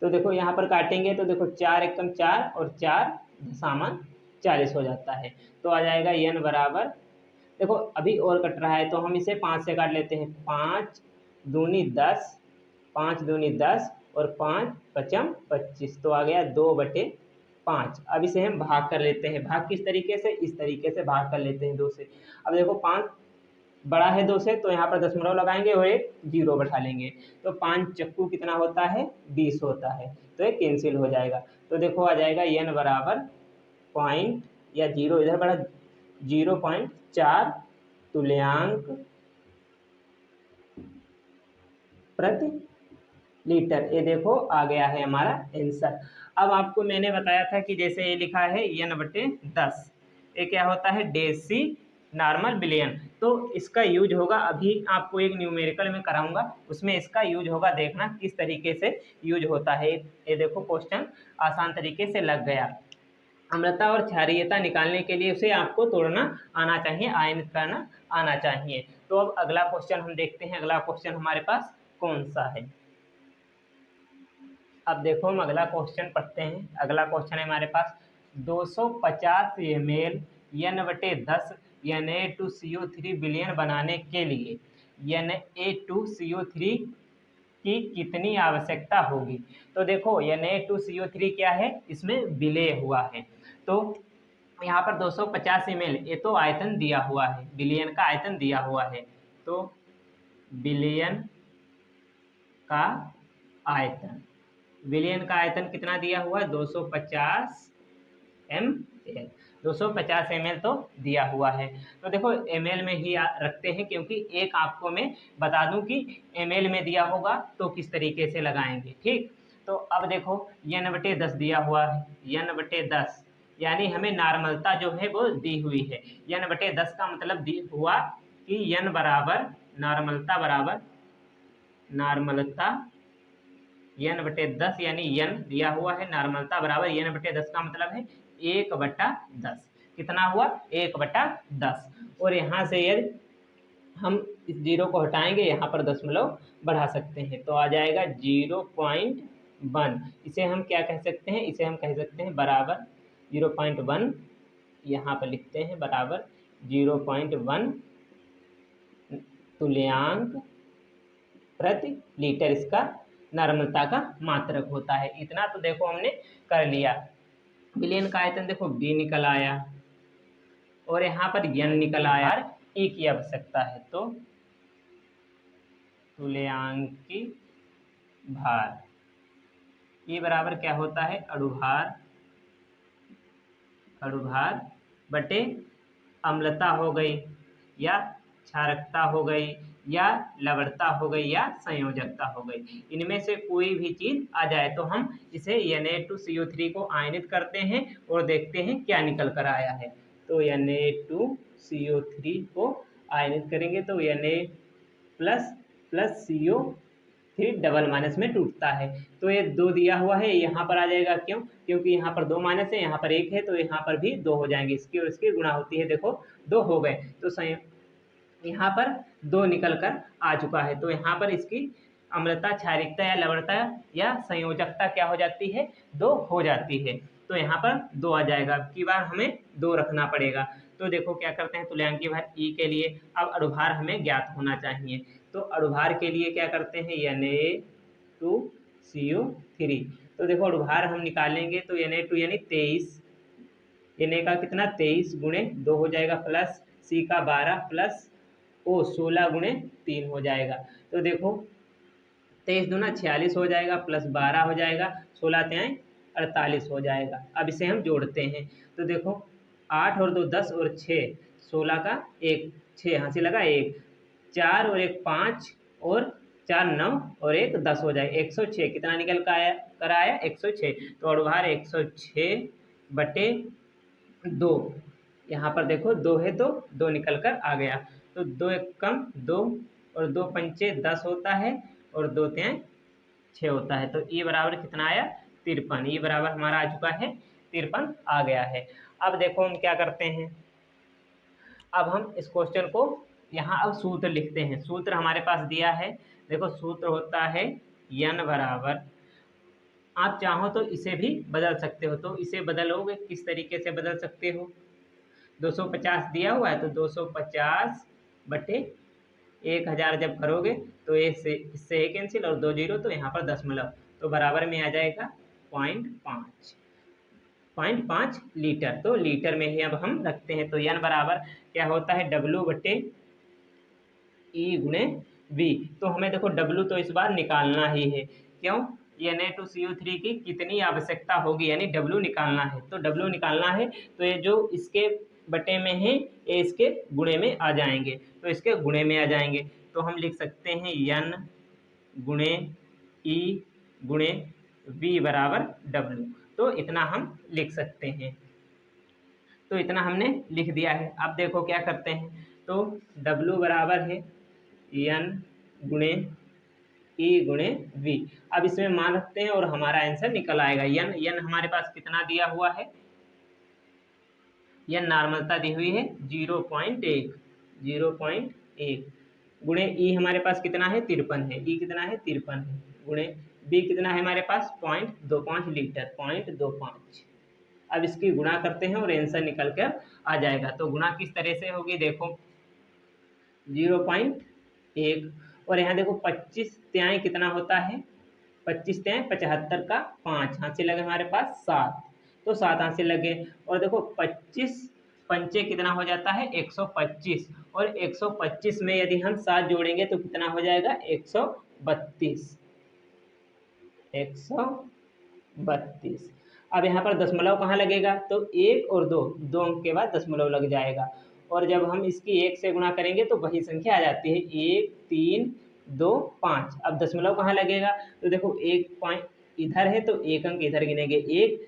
S1: तो देखो यहाँ पर काटेंगे तो देखो 4 एकम 4 और 4 सामान 40 हो जाता है। तो आ जाएगा n बराबर, देखो अभी और कट रहा है तो हम इसे 5 से काट लेते हैं। 5 दूनी 10, 5 दूनी 10 और 5 पचम 25, तो आ गया 2/5। अब इसे हम भाग कर लेते हैं। भाग किस तरीके से? इस तरीके से भाग कर लेते हैं 2 से। अब देखो 5 बड़ा है 2 से, तो यहाँ पर दशमलव लगाएंगे और एक जीरो बैठा लेंगे। तो 5 चक्कू कितना होता है, 20 होता है, तो ये कैंसिल हो जाएगा। तो देखो आ जाएगा n बराबर पॉइंट या जीरो इधर बढ़ा 0.4 तुल्यांक प्रति लीटर। ये देखो आ गया है हमारा आंसर। अब आपको मैंने बताया था कि जैसे ये लिखा है n/10, ये क्या होता है, डेसी नॉर्मल बिलियन। तो इसका यूज होगा, अभी आपको एक न्यूमेरिकल में कराऊंगा, उसमें इसका यूज होगा, देखना किस तरीके से यूज होता है। ये देखो क्वेश्चन आसान तरीके से लग गया। अम्लता और क्षारीयता निकालने के लिए उसे आपको तोड़ना आना चाहिए, आयनित करना आना चाहिए। तो अब अगला क्वेश्चन हम देखते हैं, अगला क्वेश्चन हमारे पास कौन सा है। अब देखो हम अगला क्वेश्चन पढ़ते हैं। अगला क्वेश्चन है हमारे पास 250 ml n/10 Na2CO3 विलयन बनाने के लिए Na2CO3 की कितनी आवश्यकता होगी। तो देखो Na2CO3 क्या है, इसमें विलय हुआ है। तो यहाँ पर 250 ml, ये तो आयतन दिया हुआ है, विलयन का आयतन दिया हुआ है। तो विलयन का आयतन, विलयन का आयतन कितना दिया हुआ है, 250 ml। 250 ml तो दिया हुआ है। तो देखो ml में ही रखते हैं, क्योंकि एक आपको मैं बता दूं कि ml में दिया होगा तो किस तरीके से लगाएंगे, ठीक। तो अब देखो n/10 दिया हुआ है, n/10 यानी हमें नॉर्मलता जो है वो दी हुई है। n/10 का मतलब हुआ कि n बराबर नॉर्मलता बराबर नॉर्मलता n/10 यानी n दिया हुआ है, नॉर्मलता बराबर n/10 का मतलब है 1/10। कितना हुआ, 1/10। और यहाँ से यदि हम इस जीरो को हटाएंगे, यहाँ पर दशमलव बढ़ा सकते हैं, तो आ जाएगा 0.1। इसे हम क्या कह सकते हैं, इसे हम कह सकते हैं बराबर 0.1, यहाँ पर लिखते हैं बराबर 0.1 तुल्यांक प्रति लीटर इसका नॉर्मलता का मात्रक होता है। इतना तो देखो हमने कर लिया। विलयन का आयतन देखो B निकल आया और यहाँ पर n निकल आया, E की आवश्यकता है। तो तुल्यांकी भार, E बराबर क्या होता है, अणुभार, अणुभार बटे अम्लता हो गई या क्षारकता हो गई या लवणता हो गई या संयोजकता हो गई। इनमें से कोई भी चीज आ जाए तो हम इसे Na2CO3 को आयनित करते हैं और देखते हैं क्या निकल कर आया है। तो Na2CO3 को आयनित करेंगे तो Na plus CO3 double minus में टूटता है। तो ये 2 दिया हुआ है, यहाँ पर आ जाएगा, क्यों, क्योंकि यहाँ पर 2 माइनस है, यहाँ पर 1 है, तो यहाँ पर भी 2 हो जाएंगे। इसकी और इसकी गुणा होती है, देखो 2 हो गए। तो यहाँ पर 2 निकल कर आ चुका है। तो यहाँ पर इसकी अम्लता, क्षारीयता या लवणता या संयोजकता क्या हो जाती है, 2 हो जाती है। तो यहाँ पर 2 आ जाएगा। अब की बार हमें 2 रखना पड़ेगा। तो देखो क्या करते हैं, तुल्यांकी भार E के लिए अब अणुभार हमें ज्ञात होना चाहिए। तो अणुभार के लिए क्या करते हैं, Na2CO3। तो देखो अणुभार हम निकालेंगे तो Na2 यानी 23, Na का कितना 23 गुणे 2 हो जाएगा, प्लस C का 12 प्लस O 16 गुणे 3 हो जाएगा। तो देखो 23 दूना 46 हो जाएगा, प्लस 12 हो जाएगा, 16 तिहाई 48 हो जाएगा। अब इसे हम जोड़ते हैं तो देखो 8 और 2 10 और 6 16 का 1 6 यहाँ से लगा 1 4 और 1 5 और 4 9 और 1 10 हो जाए 106। कितना निकल कर आया 106। तो अणुभार 106 बटे 2, यहाँ पर देखो 2 है तो 2 निकल कर आ गया। तो 2 एक कम 2 और 2 पंचे 10 होता है और 2 तिहाई 6 होता है। तो E बराबर कितना आया 53। E बराबर हमारा आ चुका है 53 आ गया है। अब देखो हम क्या करते हैं, अब हम इस क्वेश्चन को यहाँ अब सूत्र लिखते हैं। सूत्र हमारे पास दिया है, देखो सूत्र होता है n बराबर, आप चाहो तो इसे भी बदल सकते हो। तो इसे बदलोगे किस तरीके से बदल सकते हो, 250 दिया हुआ है तो 250 बटे 1000 जब करोगे तो इससे 1 कैंसिल और 2 जीरो, तो यहाँ पर दशमलव, तो बराबर में आ जाएगा 0.5 लीटर। तो लीटर में ही अब हम रखते हैं। तो n बराबर क्या होता है W बटे ई गुणे वी। तो हमें देखो डब्लू तो इस बार निकालना ही है। क्यों? Na2CO3 की कितनी आवश्यकता होगी, यानी डब्लू निकालना है। तो डब्लू निकालना है तो ये जो इसके बटे में है ये इसके गुणे में आ जाएंगे, तो इसके गुणे में आ जाएंगे। तो हम लिख सकते हैं N गुणे ई गुणे वी बराबर डब्लू। तो इतना हम लिख सकते हैं। तो इतना हमने लिख दिया है। अब देखो क्या करते हैं, तो डब्लू बराबर है N गुणे ई गुणे वी। अब इसमें मान रखते हैं और हमारा आंसर निकल आएगा। एन हमारे पास कितना दिया हुआ है, एन नॉर्मलता दी हुई है 0.1 गुणे ई हमारे पास कितना है 53 है, ई कितना है 53 है, गुणे बी कितना है हमारे पास 0.25 लीटर 0.25। अब इसकी गुणा करते हैं और आंसर निकल कर आ जाएगा। तो गुणा किस तरह से होगी, देखो 0.1 और यहाँ देखो 25 त्याई कितना होता है, 25 त्याई 75 का 5 हाथ से लगे हमारे पास 7, तो 7 हाथ से लगे। और देखो 25 पंचे कितना हो जाता है 125, और 125 में यदि हम 7 जोड़ेंगे तो कितना हो जाएगा 132। अब यहाँ पर दशमलव कहाँ लगेगा, तो 1 और 2, 2 अंक के बाद दशमलव लग जाएगा। और जब हम इसकी 1 से गुणा करेंगे तो वही संख्या आ जाती है 1 3 2 5। अब दशमलव कहाँ लगेगा, तो देखो 1 पॉइंट इधर है तो 1 अंक इधर गिनेंगे, 1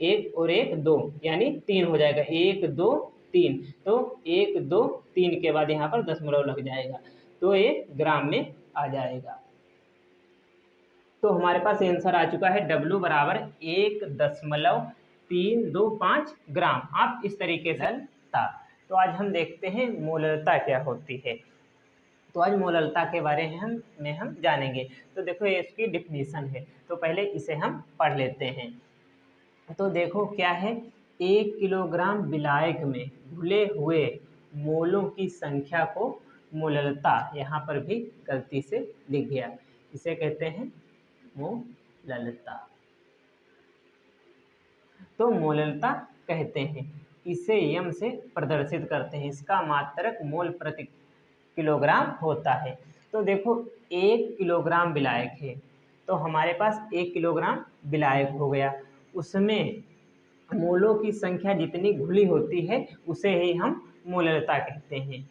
S1: 1 और 1 2 यानी 3 हो जाएगा, 1 2 3। तो 1 2 3 के बाद यहाँ पर दशमलव लग जाएगा, तो ये ग्राम में आ जाएगा। तो हमारे पास आंसर आ चुका है डब्लू बराबर 1.325 ग्राम। आप इस तरीके से था। तो आज हम देखते हैं मोलरता क्या होती है। तो आज मोलरता के बारे में हम जानेंगे। तो देखो ये इसकी डिफिनीशन है, तो पहले इसे हम पढ़ लेते हैं। तो देखो क्या है, 1 किलोग्राम विलायक में घुले हुए मोलों की संख्या को मोलरता, यहाँ पर भी गलती से लिख गया, इसे कहते हैं मोलरता। तो मोलरता कहते हैं, इसे यम से प्रदर्शित करते हैं, इसका मात्रक मोल प्रति किलोग्राम होता है। तो देखो 1 किलोग्राम विलायक है, तो हमारे पास 1 किलोग्राम विलायक हो गया, उसमें मोलों की संख्या जितनी घुली होती है उसे ही हम मोलरता कहते हैं।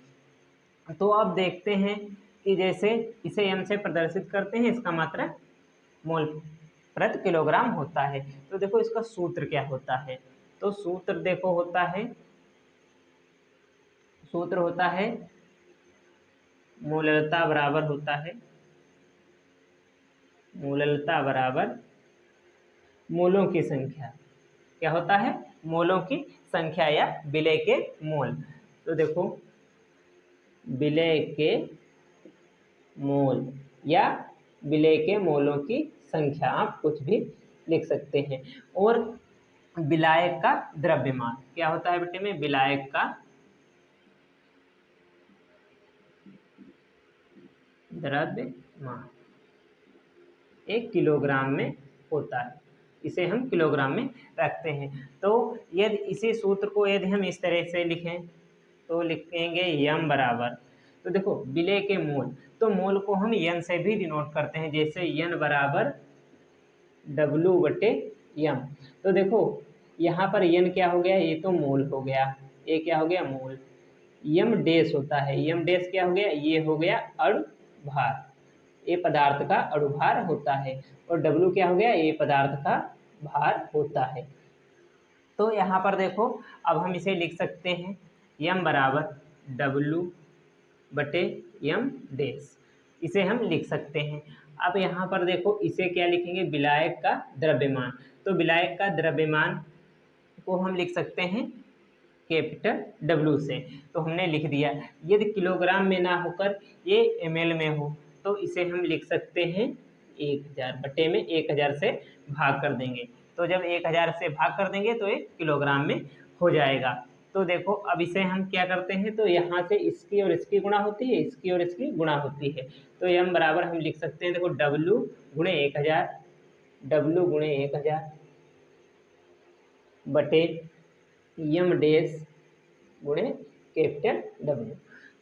S1: तो अब देखते हैं कि जैसे इसे यम से प्रदर्शित करते हैं, इसका मात्रक मोल प्रति किलोग्राम होता है। तो देखो इसका सूत्र क्या होता है, तो सूत्र देखो होता है, सूत्र होता है मोलरता बराबर होता है, मोलरता बराबर मोलों की संख्या, क्या होता है मोलों की संख्या या विलय के मोल। तो देखो विलय के मोल या विलय के मोलों की संख्या, आप कुछ भी लिख सकते हैं। और विलायक का द्रव्यमान क्या होता है बेटे में, विलायक का द्रव्यमान 1 किलोग्राम में होता है, इसे हम किलोग्राम में रखते हैं। तो यदि इसी सूत्र को यदि हम इस तरह से लिखें तो लिखेंगे यम बराबर, तो देखो विलय के मोल, तो मोल को हम यन से भी डिनोट करते हैं, जैसे यन बराबर डब्लू बटे यम। तो देखो यहाँ पर यन क्या हो गया, ये तो मोल हो गया, ये क्या हो गया मोल, यम डैश होता है, यम डैश क्या हो गया, ये हो गया अणुभार, ये पदार्थ का अणुभार होता है, और डब्लू क्या हो गया, ये पदार्थ का भार होता है। तो यहाँ पर देखो अब हम इसे लिख सकते हैं यम बराबर डब्लू बटे यम डैश, इसे हम लिख सकते हैं। अब यहाँ पर देखो इसे क्या लिखेंगे, विलायक का द्रव्यमान, तो विलायक का द्रव्यमान को हम लिख सकते हैं कैपिटल डब्लू से, तो हमने लिख दिया। यदि किलोग्राम में ना होकर ये ml में हो तो इसे हम लिख सकते हैं 1000 बटे में 1000 से भाग कर देंगे, तो जब 1000 से भाग कर देंगे तो ये किलोग्राम में हो जाएगा। तो देखो अब इसे हम क्या करते हैं, तो यहाँ से इसकी और इसकी गुणा होती है, इसकी और इसकी गुणा होती है, तो यम बराबर हम लिख सकते हैं, देखो डब्लू गुणे 1000, डब्लू गुणे 1000 बटे यम डैश गुणे कैपिटल डब्लू।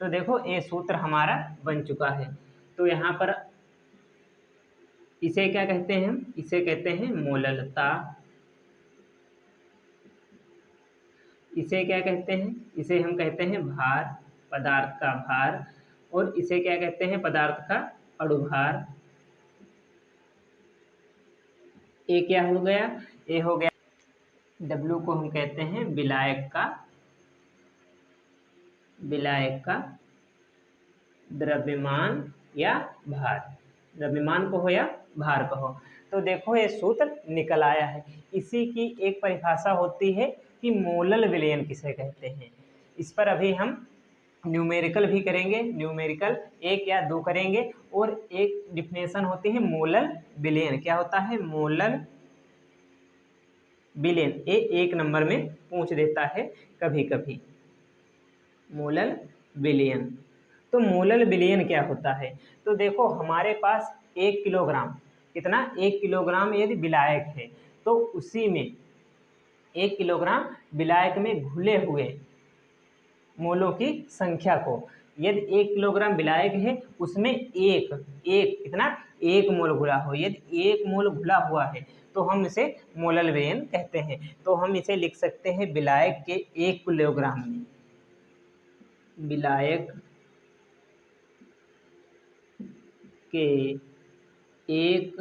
S1: तो देखो ये सूत्र हमारा बन चुका है। तो यहाँ पर इसे क्या कहते हैं हम? इसे कहते हैं मोललता। इसे क्या कहते हैं? इसे हम कहते हैं भार, पदार्थ का भार। और इसे क्या कहते हैं? पदार्थ का अणुभार। ए क्या हो गया? ए हो गया। डब्ल्यू को हम कहते हैं विलायक का द्रव्यमान या भार। द्रव्यमान कहो या भार कहो। तो देखो ये सूत्र निकल आया है। इसी की एक परिभाषा होती है कि मोलल विलयन किसे कहते हैं। इस पर अभी हम न्यूमेरिकल भी करेंगे, न्यूमेरिकल 1 या 2 करेंगे। और एक डिफिनेशन होती है मोलल विलयन। क्या होता है? मोलल विलयन। ये 1 नंबर में पूछ देता है कभी कभी, मोलल विलयन। तो मोलल विलयन क्या होता है? तो देखो हमारे पास 1 किलोग्राम, कितना? 1 किलोग्राम यदि विलायक है तो उसी में 1 किलोग्राम विलायक में घुले हुए मोलों की संख्या को, यदि 1 किलोग्राम विलायक है उसमें एक कितना? 1 मोल घुला हो। यदि 1 मोल घुला हुआ है तो हम इसे मोलल विलयन कहते हैं। तो हम इसे लिख सकते हैं विलायक के 1 किलोग्राम में, विलायक के 1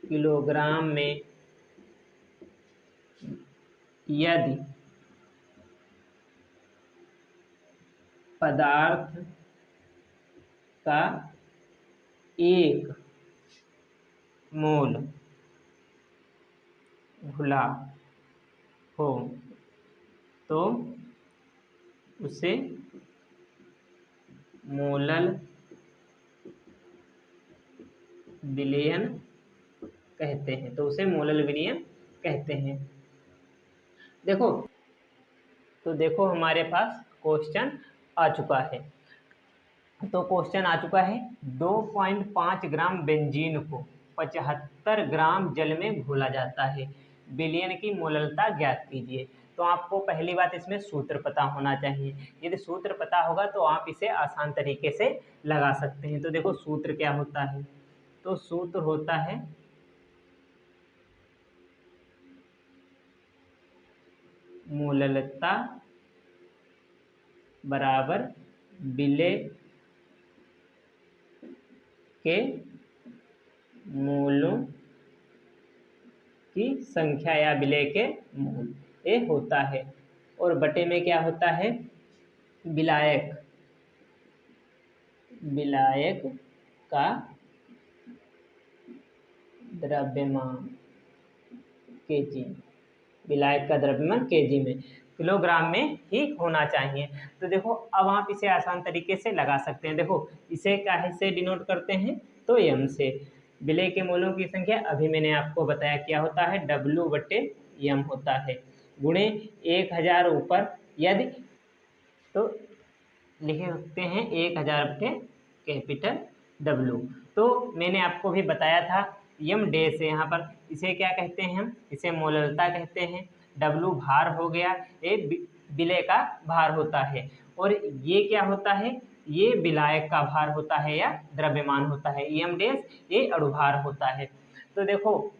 S1: किलोग्राम में यदि पदार्थ का 1 मोल घुला हो तो उसे मोलल विलयन कहते हैं। तो उसे मोलल विलयन कहते हैं। देखो, तो देखो हमारे पास क्वेश्चन आ चुका है। तो क्वेश्चन आ चुका है 2.5 ग्राम बेंजीन को 75 ग्राम जल में घोला जाता है, विलयन की मोललता ज्ञात कीजिए। तो आपको पहली बात इसमें सूत्र पता होना चाहिए। यदि सूत्र पता होगा तो आप इसे आसान तरीके से लगा सकते हैं। तो देखो सूत्र क्या होता है? तो सूत्र होता है मोललता बराबर विलय के मोलों की संख्या या विलय के मोल, ये होता है। और बटे में क्या होता है? विलायक का द्रव्यमान केजी, विलायक का द्रव्यमान केजी में, किलोग्राम में ही होना चाहिए। तो देखो अब आप इसे आसान तरीके से लगा सकते हैं। देखो इसे काहे से डिनोट करते हैं? तो एम से। विलय के मोलों की संख्या अभी मैंने आपको बताया क्या होता है? W/m होता है, गुणे 1000 ऊपर यदि, तो लिख सकते हैं 1000/कैपिटल W। तो मैंने आपको भी बताया था यम डैश है यहाँ पर। इसे क्या कहते हैं हम? इसे मोललता कहते हैं। W भार हो गया, ये विलय का भार होता है। और ये क्या होता है? ये विलायक का भार होता है या द्रव्यमान होता है। यम डैश ये अणुभार होता है। तो देखो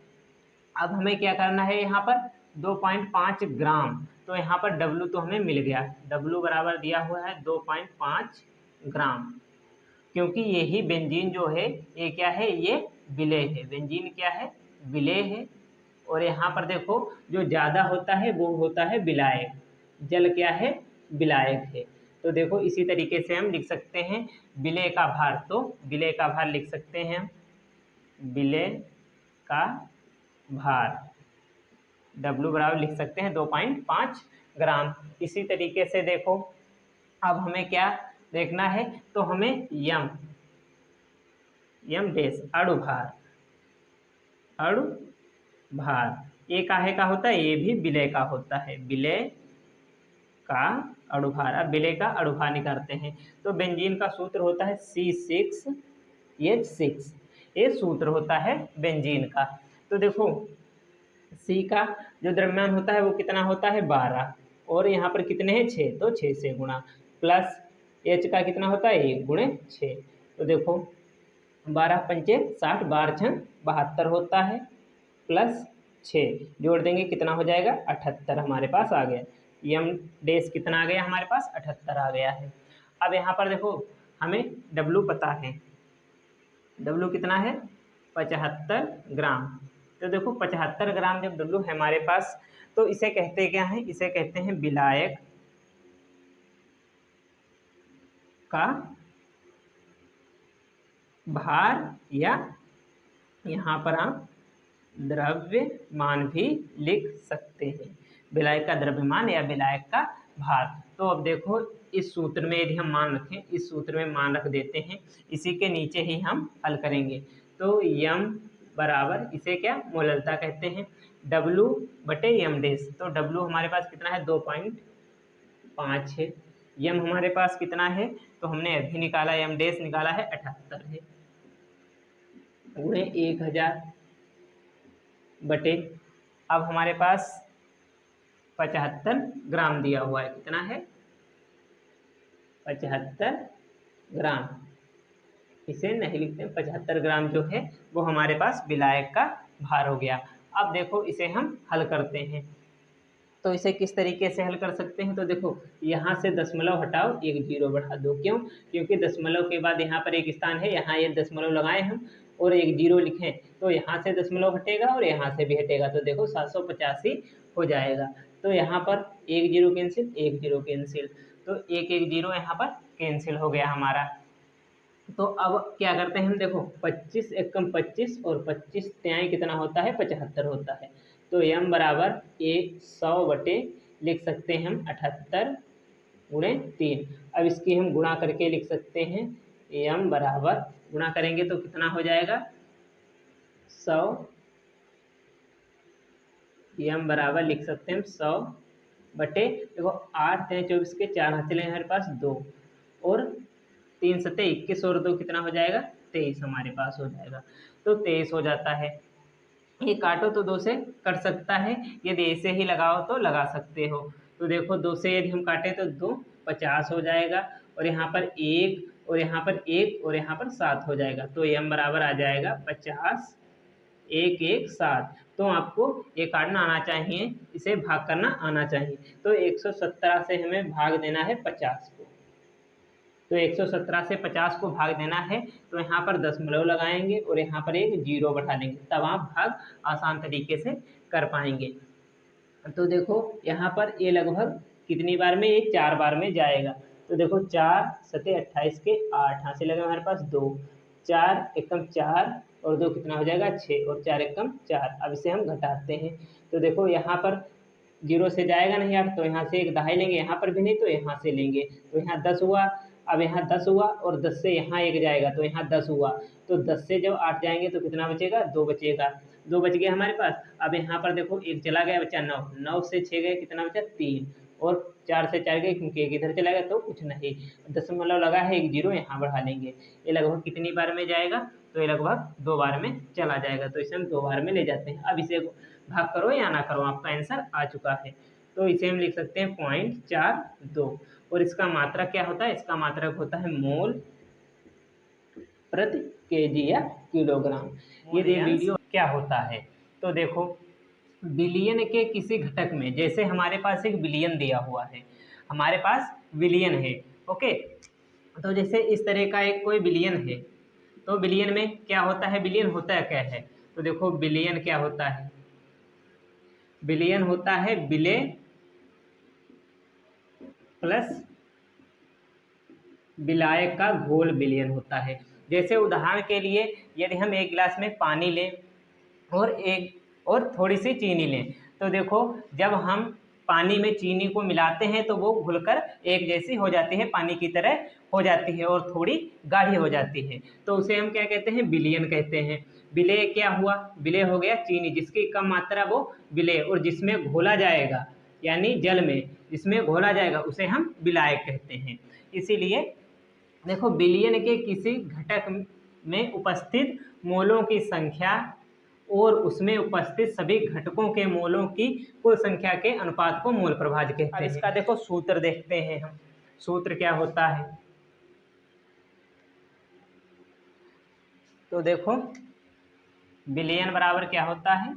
S1: अब हमें क्या करना है? यहाँ पर 2.5 ग्राम, तो यहाँ पर W तो हमें मिल गया। W बराबर दिया हुआ है 2.5 ग्राम, क्योंकि यही बेंजीन जो है ये क्या है? ये विलय है। बेंजीन क्या है? विलय है। और यहाँ पर देखो जो ज़्यादा होता है वो होता है विलायक। जल क्या है? विलायक है। तो देखो इसी तरीके से हम लिख सकते हैं विलय का भार। तो विलय का भार लिख सकते हैं हम, विलय का भार W बराबर लिख सकते हैं 2.5 ग्राम। इसी तरीके से देखो अब हमें क्या देखना है? तो हमें यम डैश अणुभार, ये काहे का होता है? ये भी विलय का होता है, विलय का अणुभार। अब विलय का अणुभार निकालते हैं। तो बेंजीन का सूत्र होता है C6H6, ये सूत्र होता है बेंजीन का। तो देखो C का जो द्रव्यमान होता है वो कितना होता है? 12, और यहाँ पर कितने हैं 6, तो 6 से गुणा, प्लस h का कितना होता है 1 गुणे 6। तो देखो 12 पंचे 60, 12 छन 72 होता है, प्लस 6 जोड़ देंगे कितना हो जाएगा 78 हमारे पास आ गया। यम डेस कितना आ गया हमारे पास 78 आ गया है। अब यहाँ पर देखो हमें W पता है, W कितना है 75 ग्राम। तो देखो 75 ग्राम जब W है हमारे पास, तो इसे कहते क्या है, इसे कहते हैं विलायक का भार, या यहाँ पर आप द्रव्यमान भी लिख सकते हैं, विलायक का द्रव्यमान या विलायक का भार। तो अब देखो इस सूत्र में यदि हम मान रखें, इस सूत्र में मान रख देते हैं, इसी के नीचे ही हम हल करेंगे। तो यम बराबर इसे क्या मोलरता कहते हैं, W बटे यम डेस। तो W हमारे पास कितना है 2.5 है, यम हमारे पास कितना है, तो हमने अभी निकाला यम डेस निकाला है 78 है, गुणे 1000 बटे, अब हमारे पास 75 ग्राम दिया हुआ है, कितना है 75 ग्राम, इसे नहीं लिखते हैं, 75 ग्राम जो है वो हमारे पास विलायक का भार हो गया। अब देखो इसे हम हल करते हैं, तो इसे किस तरीके से हल कर सकते हैं, तो देखो यहाँ से दशमलव हटाओ, एक जीरो बढ़ा दो, क्यों, क्योंकि दशमलव के बाद यहाँ पर एक स्थान है, यहाँ ये दशमलव लगाए हम और एक जीरो लिखें, तो यहाँ से दशमलव हटेगा और यहाँ से भी हटेगा, तो देखो 785 हो जाएगा। तो यहाँ पर एक जीरो कैंसिल, एक जीरो कैंसिल, तो एक एक जीरो यहाँ पर कैंसिल हो गया हमारा। तो अब क्या करते हैं हम, देखो 25 एकम 25 और 25 त्याई कितना होता है 75 होता है, तो यम बराबर 100 बटे लिख सकते हैं हम 78 गुणे 3। अब इसकी हम गुणा करके लिख सकते हैं, यम बराबर गुणा करेंगे तो कितना हो जाएगा 100, यम बराबर लिख सकते हैं 100 बटे, देखो 8 तें 24 के 4 हाथ चले हमारे पास 2 और 3 सत्ते 21 और 2 कितना हो जाएगा 23 हमारे पास हो जाएगा, तो 23 हो जाता है। ये काटो तो 2 से कट सकता है, यदि ऐसे ही लगाओ तो लगा सकते हो। तो देखो 2 से यदि हम काटें तो 2 50 हो जाएगा, और यहाँ पर 1 और यहाँ पर 1 और यहाँ पर 7 हो जाएगा, तो यम बराबर आ जाएगा 50 1 1 7। तो आपको ये काटना आना चाहिए, इसे भाग करना आना चाहिए। तो 117 से हमें भाग देना है 50 को, तो 117 से 50 को भाग देना है, तो यहाँ पर दशमलव लगाएंगे और यहाँ पर एक जीरो बैठा देंगे, तब आप भाग आसान तरीके से कर पाएंगे। तो देखो यहाँ पर ये लगभग कितनी बार में, ये 4 बार में जाएगा। तो देखो 4 सते 28 के 8 यहाँ से लगे हमारे पास 2, 4 एकम 4 और 2 कितना हो जाएगा 6 और 4 एकम 4। अब इसे हम घटाते हैं, तो देखो यहाँ पर जीरो से जाएगा नहीं यार, तो यहाँ से एक दहाई लेंगे, यहाँ पर भी नहीं तो यहाँ से लेंगे, तो यहाँ 10 हुआ। अब यहाँ 10 हुआ और 10 से यहाँ एक जाएगा, तो यहाँ 10 हुआ, तो 10 से जब 8 जाएंगे तो कितना बचेगा 2 बचेगा, 2 बच गया हमारे पास। अब यहाँ पर देखो एक चला गया बच्चा 9, 9 से 6 गए कितना बचा 3, और 4 से 4 गए क्योंकि एक इधर चला गया तो कुछ नहीं, दशमलव लगा है एक जीरो यहाँ बढ़ा लेंगे। ये लगभग कितनी बार में जाएगा, तो ये लगभग 2 बार में चला जाएगा, तो इसे हम 2 बार में ले जाते हैं। अब इसे भाग करो या ना करो, आपका आंसर आ चुका है। तो इसे हम लिख सकते हैं 0.42, और इसका मात्रक क्या होता है, इसका मात्रक होता है मोल प्रति केजी या किलोग्राम। ये वीडियो क्या होता है, तो देखो बिलियन के किसी घटक में, जैसे हमारे पास एक बिलियन दिया हुआ है, हमारे पास बिलियन है, ओके, तो जैसे इस तरह का एक कोई बिलियन है, तो बिलियन में क्या होता है, बिलियन होता है क्या है, तो देखो बिलियन क्या होता है, बिलियन होता है बिले प्लस विलायक का घोल बिलियन होता है। जैसे उदाहरण के लिए यदि हम एक गिलास में पानी लें और थोड़ी सी चीनी लें, तो देखो जब हम पानी में चीनी को मिलाते हैं तो वो घुलकर एक जैसी हो जाती है, पानी की तरह हो जाती है और थोड़ी गाढ़ी हो जाती है, तो उसे हम क्या कहते हैं, विलयन कहते हैं। विलय क्या हुआ, विलय हो गया चीनी जिसकी कम मात्रा वो विलय, और जिसमें घोला जाएगा यानी जल में जिसमें घोला जाएगा उसे हम विलायक कहते हैं। इसीलिए देखो बिलियन के किसी घटक में उपस्थित मोलों की संख्या और उसमें उपस्थित सभी घटकों के मोलों की कुल संख्या के अनुपात को मोल प्रभाज कहते हैं। अब इसका देखो सूत्र देखते हैं हम, सूत्र क्या होता है। तो देखो विलयन बराबर क्या होता है,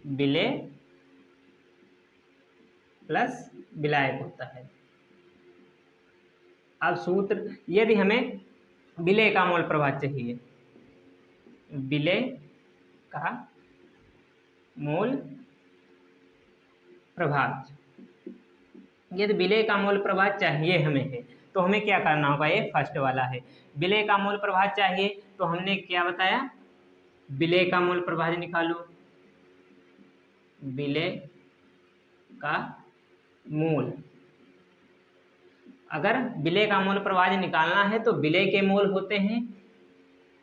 S1: विलेय प्लस विलायक होता है। अब सूत्र, यदि हमें विलेय का मोल प्रभाज चाहिए, विलेय का मोल प्रभाज, यदि विलेय का मोल प्रभाज चाहिए हमें है तो हमें क्या करना होगा, ये फर्स्ट वाला है। विलेय का मोल प्रभाज चाहिए तो हमने क्या बताया, विलेय का मोल प्रभाज निकालो, विलेय का मोल, अगर विलेय का मोल प्रभाज निकालना है तो विलेय के मोल होते हैं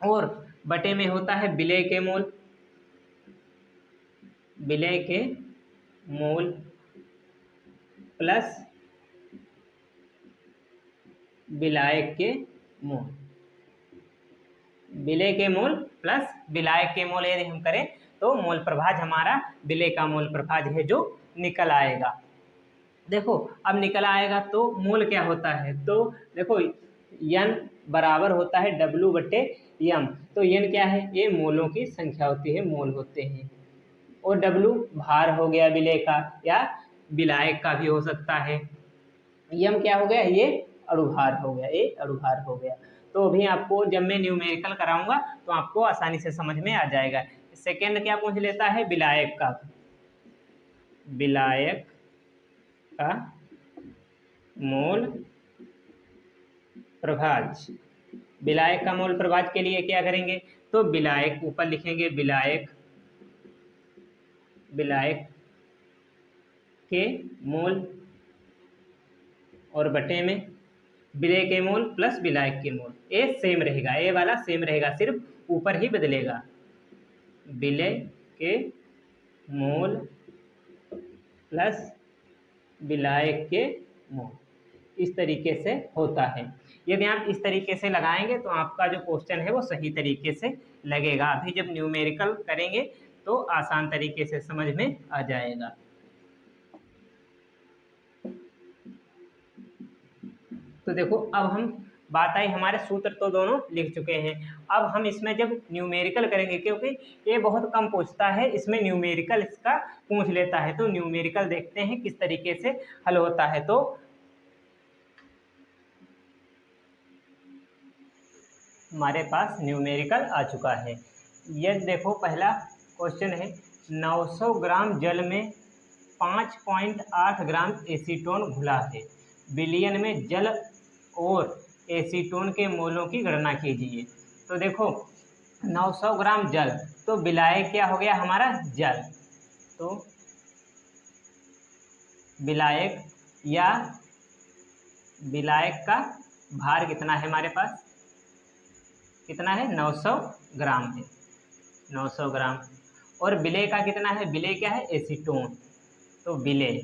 S1: और बटे में होता है विलेय के मोल, विलेय के मोल प्लस विलायक के मोल, विलेय के मोल प्लस विलायक के मोल यदि हम करें तो मोल प्रभाज हमारा विलेय का मोल प्रभाज है जो निकल आएगा। देखो अब निकल आएगा तो मोल क्या होता है, तो देखो n बराबर होता है W बटे m, तो n क्या है, ये मोलों की संख्या होती है, मोल होते हैं, और W भार हो गया विलेय का या विलायक का भी हो सकता है, m क्या हो गया, ये अणुभार हो गया, ये अणुभार हो गया। तो अभी आपको जब मैं न्यूमेरिकल कराऊंगा तो आपको आसानी से समझ में आ जाएगा। सेकेंड क्या पूछ लेता है, विलायक का, विलायक का मोल प्रभाज, विलायक का मोल प्रभाज के लिए क्या करेंगे, तो विलायक ऊपर लिखेंगे, विलायक, विलायक के मोल और बटे में विलेय के मोल प्लस विलायक के मोल, ए सेम रहेगा, ए वाला सेम रहेगा, सिर्फ ऊपर ही बदलेगा, विलेय के मोल प्लस विलायक के मोल, इस तरीके से होता है। यदि आप इस तरीके से लगाएंगे तो आपका जो क्वेश्चन है वो सही तरीके से लगेगा। अभी जब न्यूमेरिकल करेंगे तो आसान तरीके से समझ में आ जाएगा। तो देखो अब हम बात आई, हमारे सूत्र तो दोनों लिख चुके हैं, अब हम इसमें जब न्यूमेरिकल करेंगे, क्योंकि ये बहुत कम पूछता है, इसमें न्यूमेरिकल इसका पूछ लेता है, तो न्यूमेरिकल देखते हैं किस तरीके से हल होता है। तो हमारे पास न्यूमेरिकल आ चुका है। ये देखो पहला क्वेश्चन है, 900 ग्राम जल में 5.8 ग्राम एसीटोन घुला है, विलयन में जल और एसीटोन के मोलों की गणना कीजिए। तो देखो 900 ग्राम जल, तो विलायक क्या हो गया हमारा, जल, तो विलायक या विलायक का भार कितना है हमारे पास, कितना है, 900 ग्राम है, 900 ग्राम, और विलेय का कितना है, विलेय क्या है, एसीटोन, तो विलेय,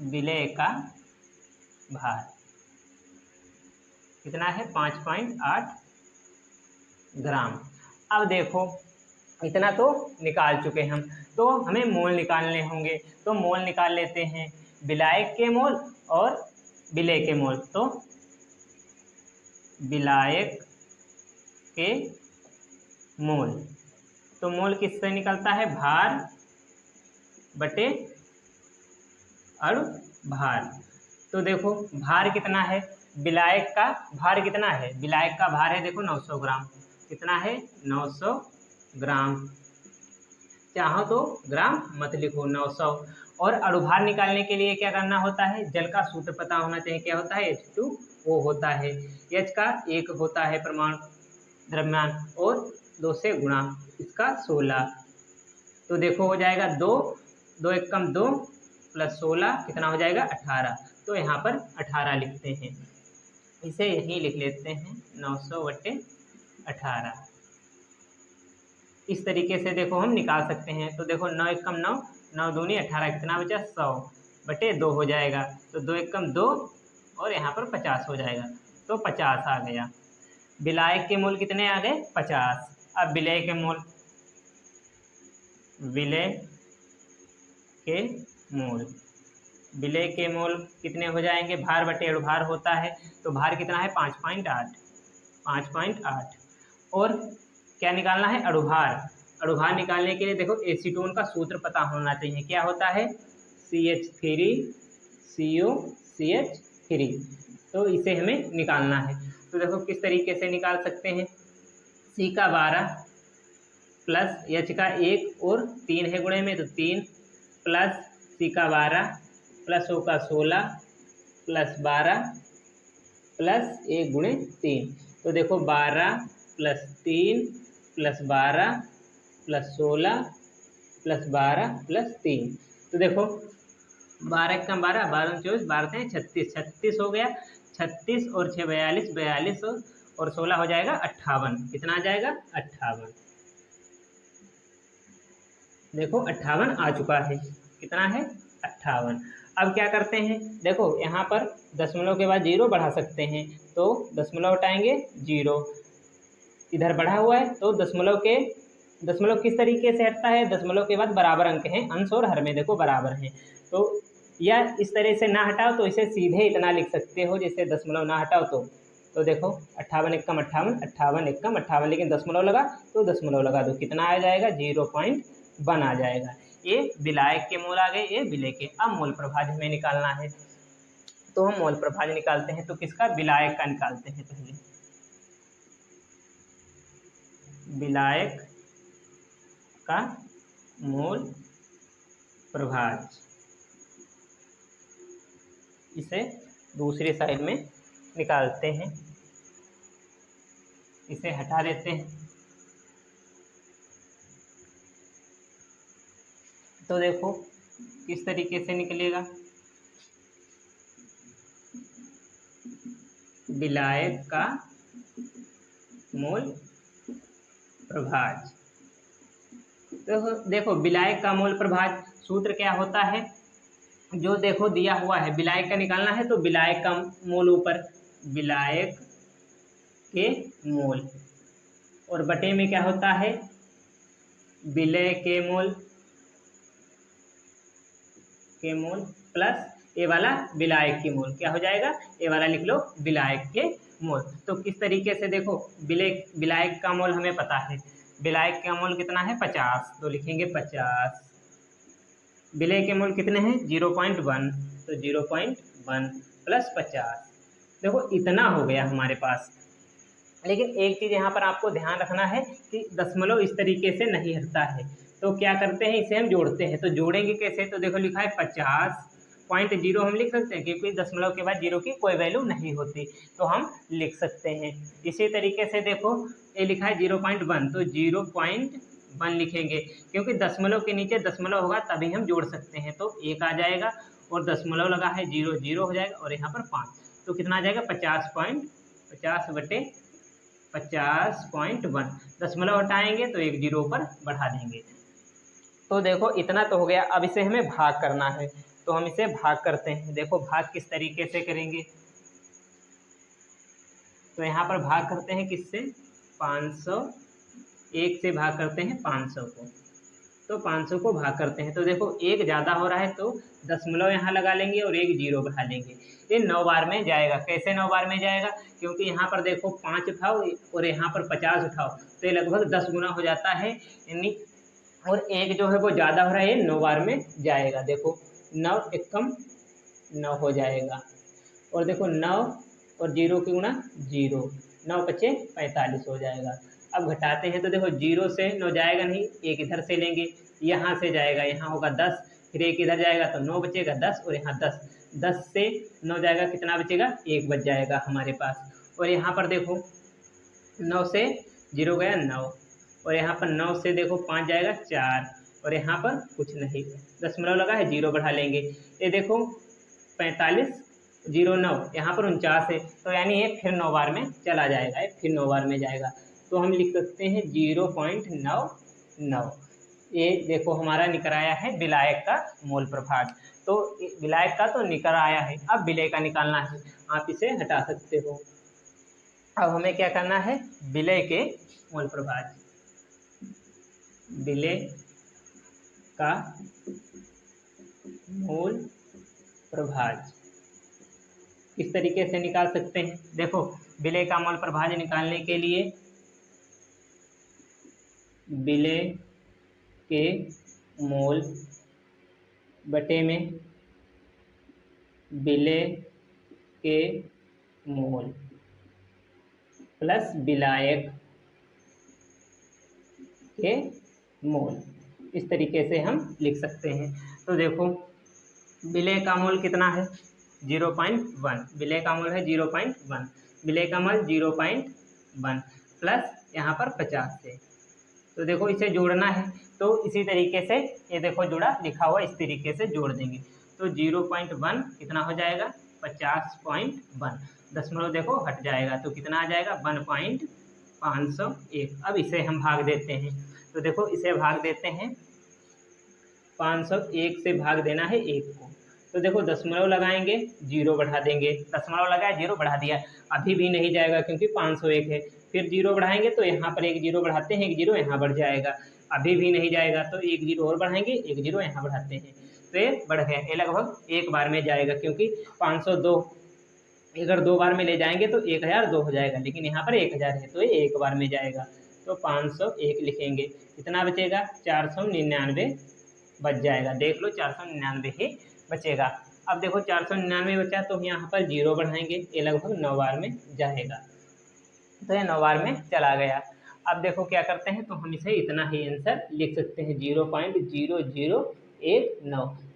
S1: विलेय का भार कितना है, 5.8 ग्राम। अब देखो इतना तो निकाल चुके हम, तो हमें मोल निकालने होंगे, तो मोल निकाल लेते हैं, विलायक के मोल और विलेय के मोल, तो विलायक के मोल, तो मोल किससे निकलता है, भार बटे अणुभार। तो देखो भार कितना है, विलायक का भार कितना है, विलायक का भार है देखो 900 ग्राम, कितना है, 900 ग्राम, चाहो तो ग्राम मत लिखो, 900। और अणुभार निकालने के लिए क्या करना होता है, जल का सूत्र पता होना चाहिए, क्या होता है, H2O होता है, H का 1 होता है परमाणु द्रव्यमान और 2 से गुणा इसका 16, तो देखो हो जाएगा 2, 2 1 कम 2 प्लस 16 कितना हो जाएगा, 18, तो यहाँ पर 18 लिखते हैं, इसे यहीं लिख लेते हैं 900 बटे 18, इस तरीके से देखो हम निकाल सकते हैं। तो देखो 9 1 कम 9, 9 दूनी 18, कितना बचा, 100 बटे 2 हो जाएगा, तो 2 1 कम 2 और यहाँ पर 50 हो जाएगा, तो 50 आ गया। विलायक के मोल कितने आ गए 50। अब विलय के मोल, विलय के मोल, विलय के मोल कितने हो जाएंगे, भार बटे अणुभार होता है, तो भार कितना है 5.8, 5.8। और क्या निकालना है, अणुभार। अणुभार निकालने के लिए देखो एसीटोन का सूत्र पता होना चाहिए, क्या होता है CH3COCH3। तो इसे हमें निकालना है। तो देखो किस तरीके से निकाल सकते हैं, C का 12 प्लस H का 1 और 3 है गुणे में, तो 3 प्लस C का 12 प्लस O का 16 प्लस 12 प्लस 1 गुणे 3। तो देखो 12 plus 3 plus 12 plus 16 plus 12 plus 3। तो देखो 12 कम 12, 12 24, 12 36, 36 हो गया। 36 और 6 42, 42 और 16 हो जाएगा 58। कितना आ जाएगा 58। देखो 58 आ चुका है। कितना है 58। अब क्या करते हैं, देखो यहाँ पर दशमलव के बाद 0 बढ़ा सकते हैं, तो दशमलव हटाएंगे 0, इधर बढ़ा हुआ है तो दशमलव किस तरीके से हटता है, दशमलव के बाद बराबर अंक हैं, अंश और हर में देखो बराबर हैं, तो या इस तरह से ना हटाओ तो इसे सीधे इतना लिख सकते हो, जैसे दशमलव ना हटाओ तो देखो 58 एकम 58, 58 एकम 58, लेकिन दशमलव लगा तो दशमलव लगा दो, कितना आ जाएगा 0.1 आ जाएगा। ये विलायक के मोल आ गए, ये विलय के। अब मोल प्रभाज हमें निकालना है, तो हम मोल प्रभाज निकालते हैं, तो किसका, विलायक का निकालते हैं पहले। विलायक का मोल प्रभाज, इसे दूसरी साइड में निकालते हैं, इसे हटा देते हैं। तो देखो किस तरीके से निकलेगा, विलायक का मोल प्रभाज। देखो विलायक का मोल प्रभाज सूत्र क्या होता है, जो देखो दिया हुआ है, विलायक का निकालना है तो विलायक का मोल ऊपर, विलायक के मोल, और बटे में क्या होता है, विलय के मोल प्लस ये वाला विलायक के मोल, क्या हो जाएगा, ये वाला लिख लो विलायक के मोल। तो किस तरीके से देखो, विलायक का मोल हमें पता है, विलायक का मोल कितना है 50, तो लिखेंगे 50। विलय के मोल कितने हैं 0.1, तो 0.1 प्लस 50। देखो इतना हो गया हमारे पास। लेकिन एक चीज़ यहाँ पर आपको ध्यान रखना है कि दशमलव इस तरीके से नहीं हटता है, तो क्या करते हैं, इसे हम जोड़ते हैं। तो जोड़ेंगे कैसे, तो देखो लिखा है 50.0 हम लिख सकते हैं, क्योंकि दशमलव के बाद 0 की कोई वैल्यू नहीं होती, तो हम लिख सकते हैं। इसी तरीके से देखो ये लिखा है 0.1, तो 0.1 लिखेंगे, क्योंकि दशमलव के नीचे दशमलव होगा तभी हम जोड़ सकते हैं, तो 1 आ जाएगा, और दशमलव लगा है 0, 0 हो जाएगा, और यहाँ पर 5, तो कितना आ जाएगा 50 बटे 50.1। दशमलव हटाएंगे तो एक 0 पर बढ़ा देंगे। तो देखो इतना तो हो गया। अब इसे हमें भाग करना है, तो हम इसे भाग करते हैं। देखो भाग किस तरीके से करेंगे, तो यहाँ पर भाग करते हैं किससे, 500, 1 से भाग करते हैं 500 को, तो 500 को भाग करते हैं, तो देखो 1 ज़्यादा हो रहा है तो दशमलव यहाँ लगा लेंगे और 1 0 बढ़ा लेंगे। ये 9 बार में जाएगा। कैसे 9 बार में जाएगा, क्योंकि यहाँ पर देखो 5 उठाओ और यहाँ पर 50 उठाओ, तो ये लगभग 10 गुना हो जाता है, यानी और 1 जो है वो ज़्यादा हो रहा है, ये 9 बार में जाएगा। देखो 9 एकम 9 हो जाएगा, और देखो 9 और 0 की गुणा 0, 9 पचे 45 हो जाएगा। अब घटाते हैं तो देखो 0 से 9 जाएगा नहीं, 1 इधर से लेंगे, यहाँ से जाएगा, यहाँ होगा 10, फिर 1 इधर जाएगा तो 9 बचेगा 10, और यहाँ 10, 10 से 9 जाएगा, कितना बचेगा 1 बच जाएगा हमारे पास। और यहाँ पर देखो 9 से 0 गया 9, और यहाँ पर 9 से देखो 5 जाएगा 4, और यहाँ पर कुछ नहीं, दशमलव लगा है 0 बढ़ा लेंगे। ये देखो 45, 0 9, यहाँ पर 49 है, तो यानी ये फिर 9 बार में चला जाएगा, ये फिर 9 बार में जाएगा, तो हम लिख सकते हैं 0.99। ये देखो हमारा निकल आया है विलायक का मोल प्रभाज। तो विलायक का तो निकल आया है, अब विलय का निकालना है, आप इसे हटा सकते हो। अब हमें क्या करना है, विलय के मूल प्रभाज्य, विलय का मूल प्रभाज्य किस तरीके से निकाल सकते हैं। देखो, विलय का मूल प्रभाज्य निकालने के लिए विलय के मोल बटे में विलय के मोल प्लस विलायक के मोल, इस तरीके से हम लिख सकते हैं। तो देखो, विलय का मोल कितना है, 0.1, विलय का मोल है 0.1, विलय का मोल 0.1 प्लस यहाँ पर 50 से। तो देखो, इसे जोड़ना है तो इसी तरीके से ये देखो जुड़ा लिखा हुआ, इस तरीके से जोड़ देंगे तो 0.1 कितना हो जाएगा, 50.1, दशमलव देखो हट जाएगा तो कितना आ जाएगा, 1.501। अब इसे हम भाग देते हैं, तो देखो इसे भाग देते हैं, 501 से भाग देना है 1 को, तो देखो दशमलव लगाएंगे, 0 बढ़ा देंगे, दशमलव लगाया 0 बढ़ा दिया, अभी भी नहीं जाएगा क्योंकि 501 है, फिर 0 बढ़ाएंगे तो यहाँ पर 1 0 बढ़ाते हैं, 1 0 यहाँ बढ़ जाएगा, अभी भी नहीं जाएगा तो 1 0 और बढ़ाएंगे, 1 0 यहाँ बढ़ाते हैं तो ये बढ़ गया, ये लगभग एक बार में जाएगा क्योंकि 502 अगर 2 बार में ले जाएंगे तो 1002 हो जाएगा, लेकिन यहाँ पर 1000 है तो ये एक बार में जाएगा, तो 501 लिखेंगे, कितना बचेगा, 499 बच जाएगा, देख लो 499 ही बचेगा। अब देखो 499 बचा तो यहाँ पर 0 बढ़ाएंगे, ये लगभग 9 बार में जाएगा, तो ये 9 बार में चला गया। अब देखो क्या करते हैं, तो हम इसे इतना ही आंसर लिख सकते हैं, 0.0019,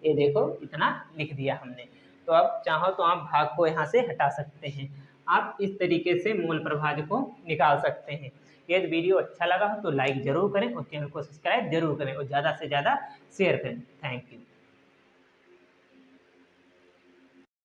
S1: ये देखो इतना लिख दिया हमने। तो अब चाहो तो आप भाग को यहाँ से हटा सकते हैं, आप इस तरीके से मूल प्रभाज्य को निकाल सकते हैं। यदि वीडियो अच्छा लगा हो तो लाइक जरूर करें और चैनल को सब्सक्राइब जरूर करें और ज़्यादा से ज़्यादा शेयर करें। Thank you.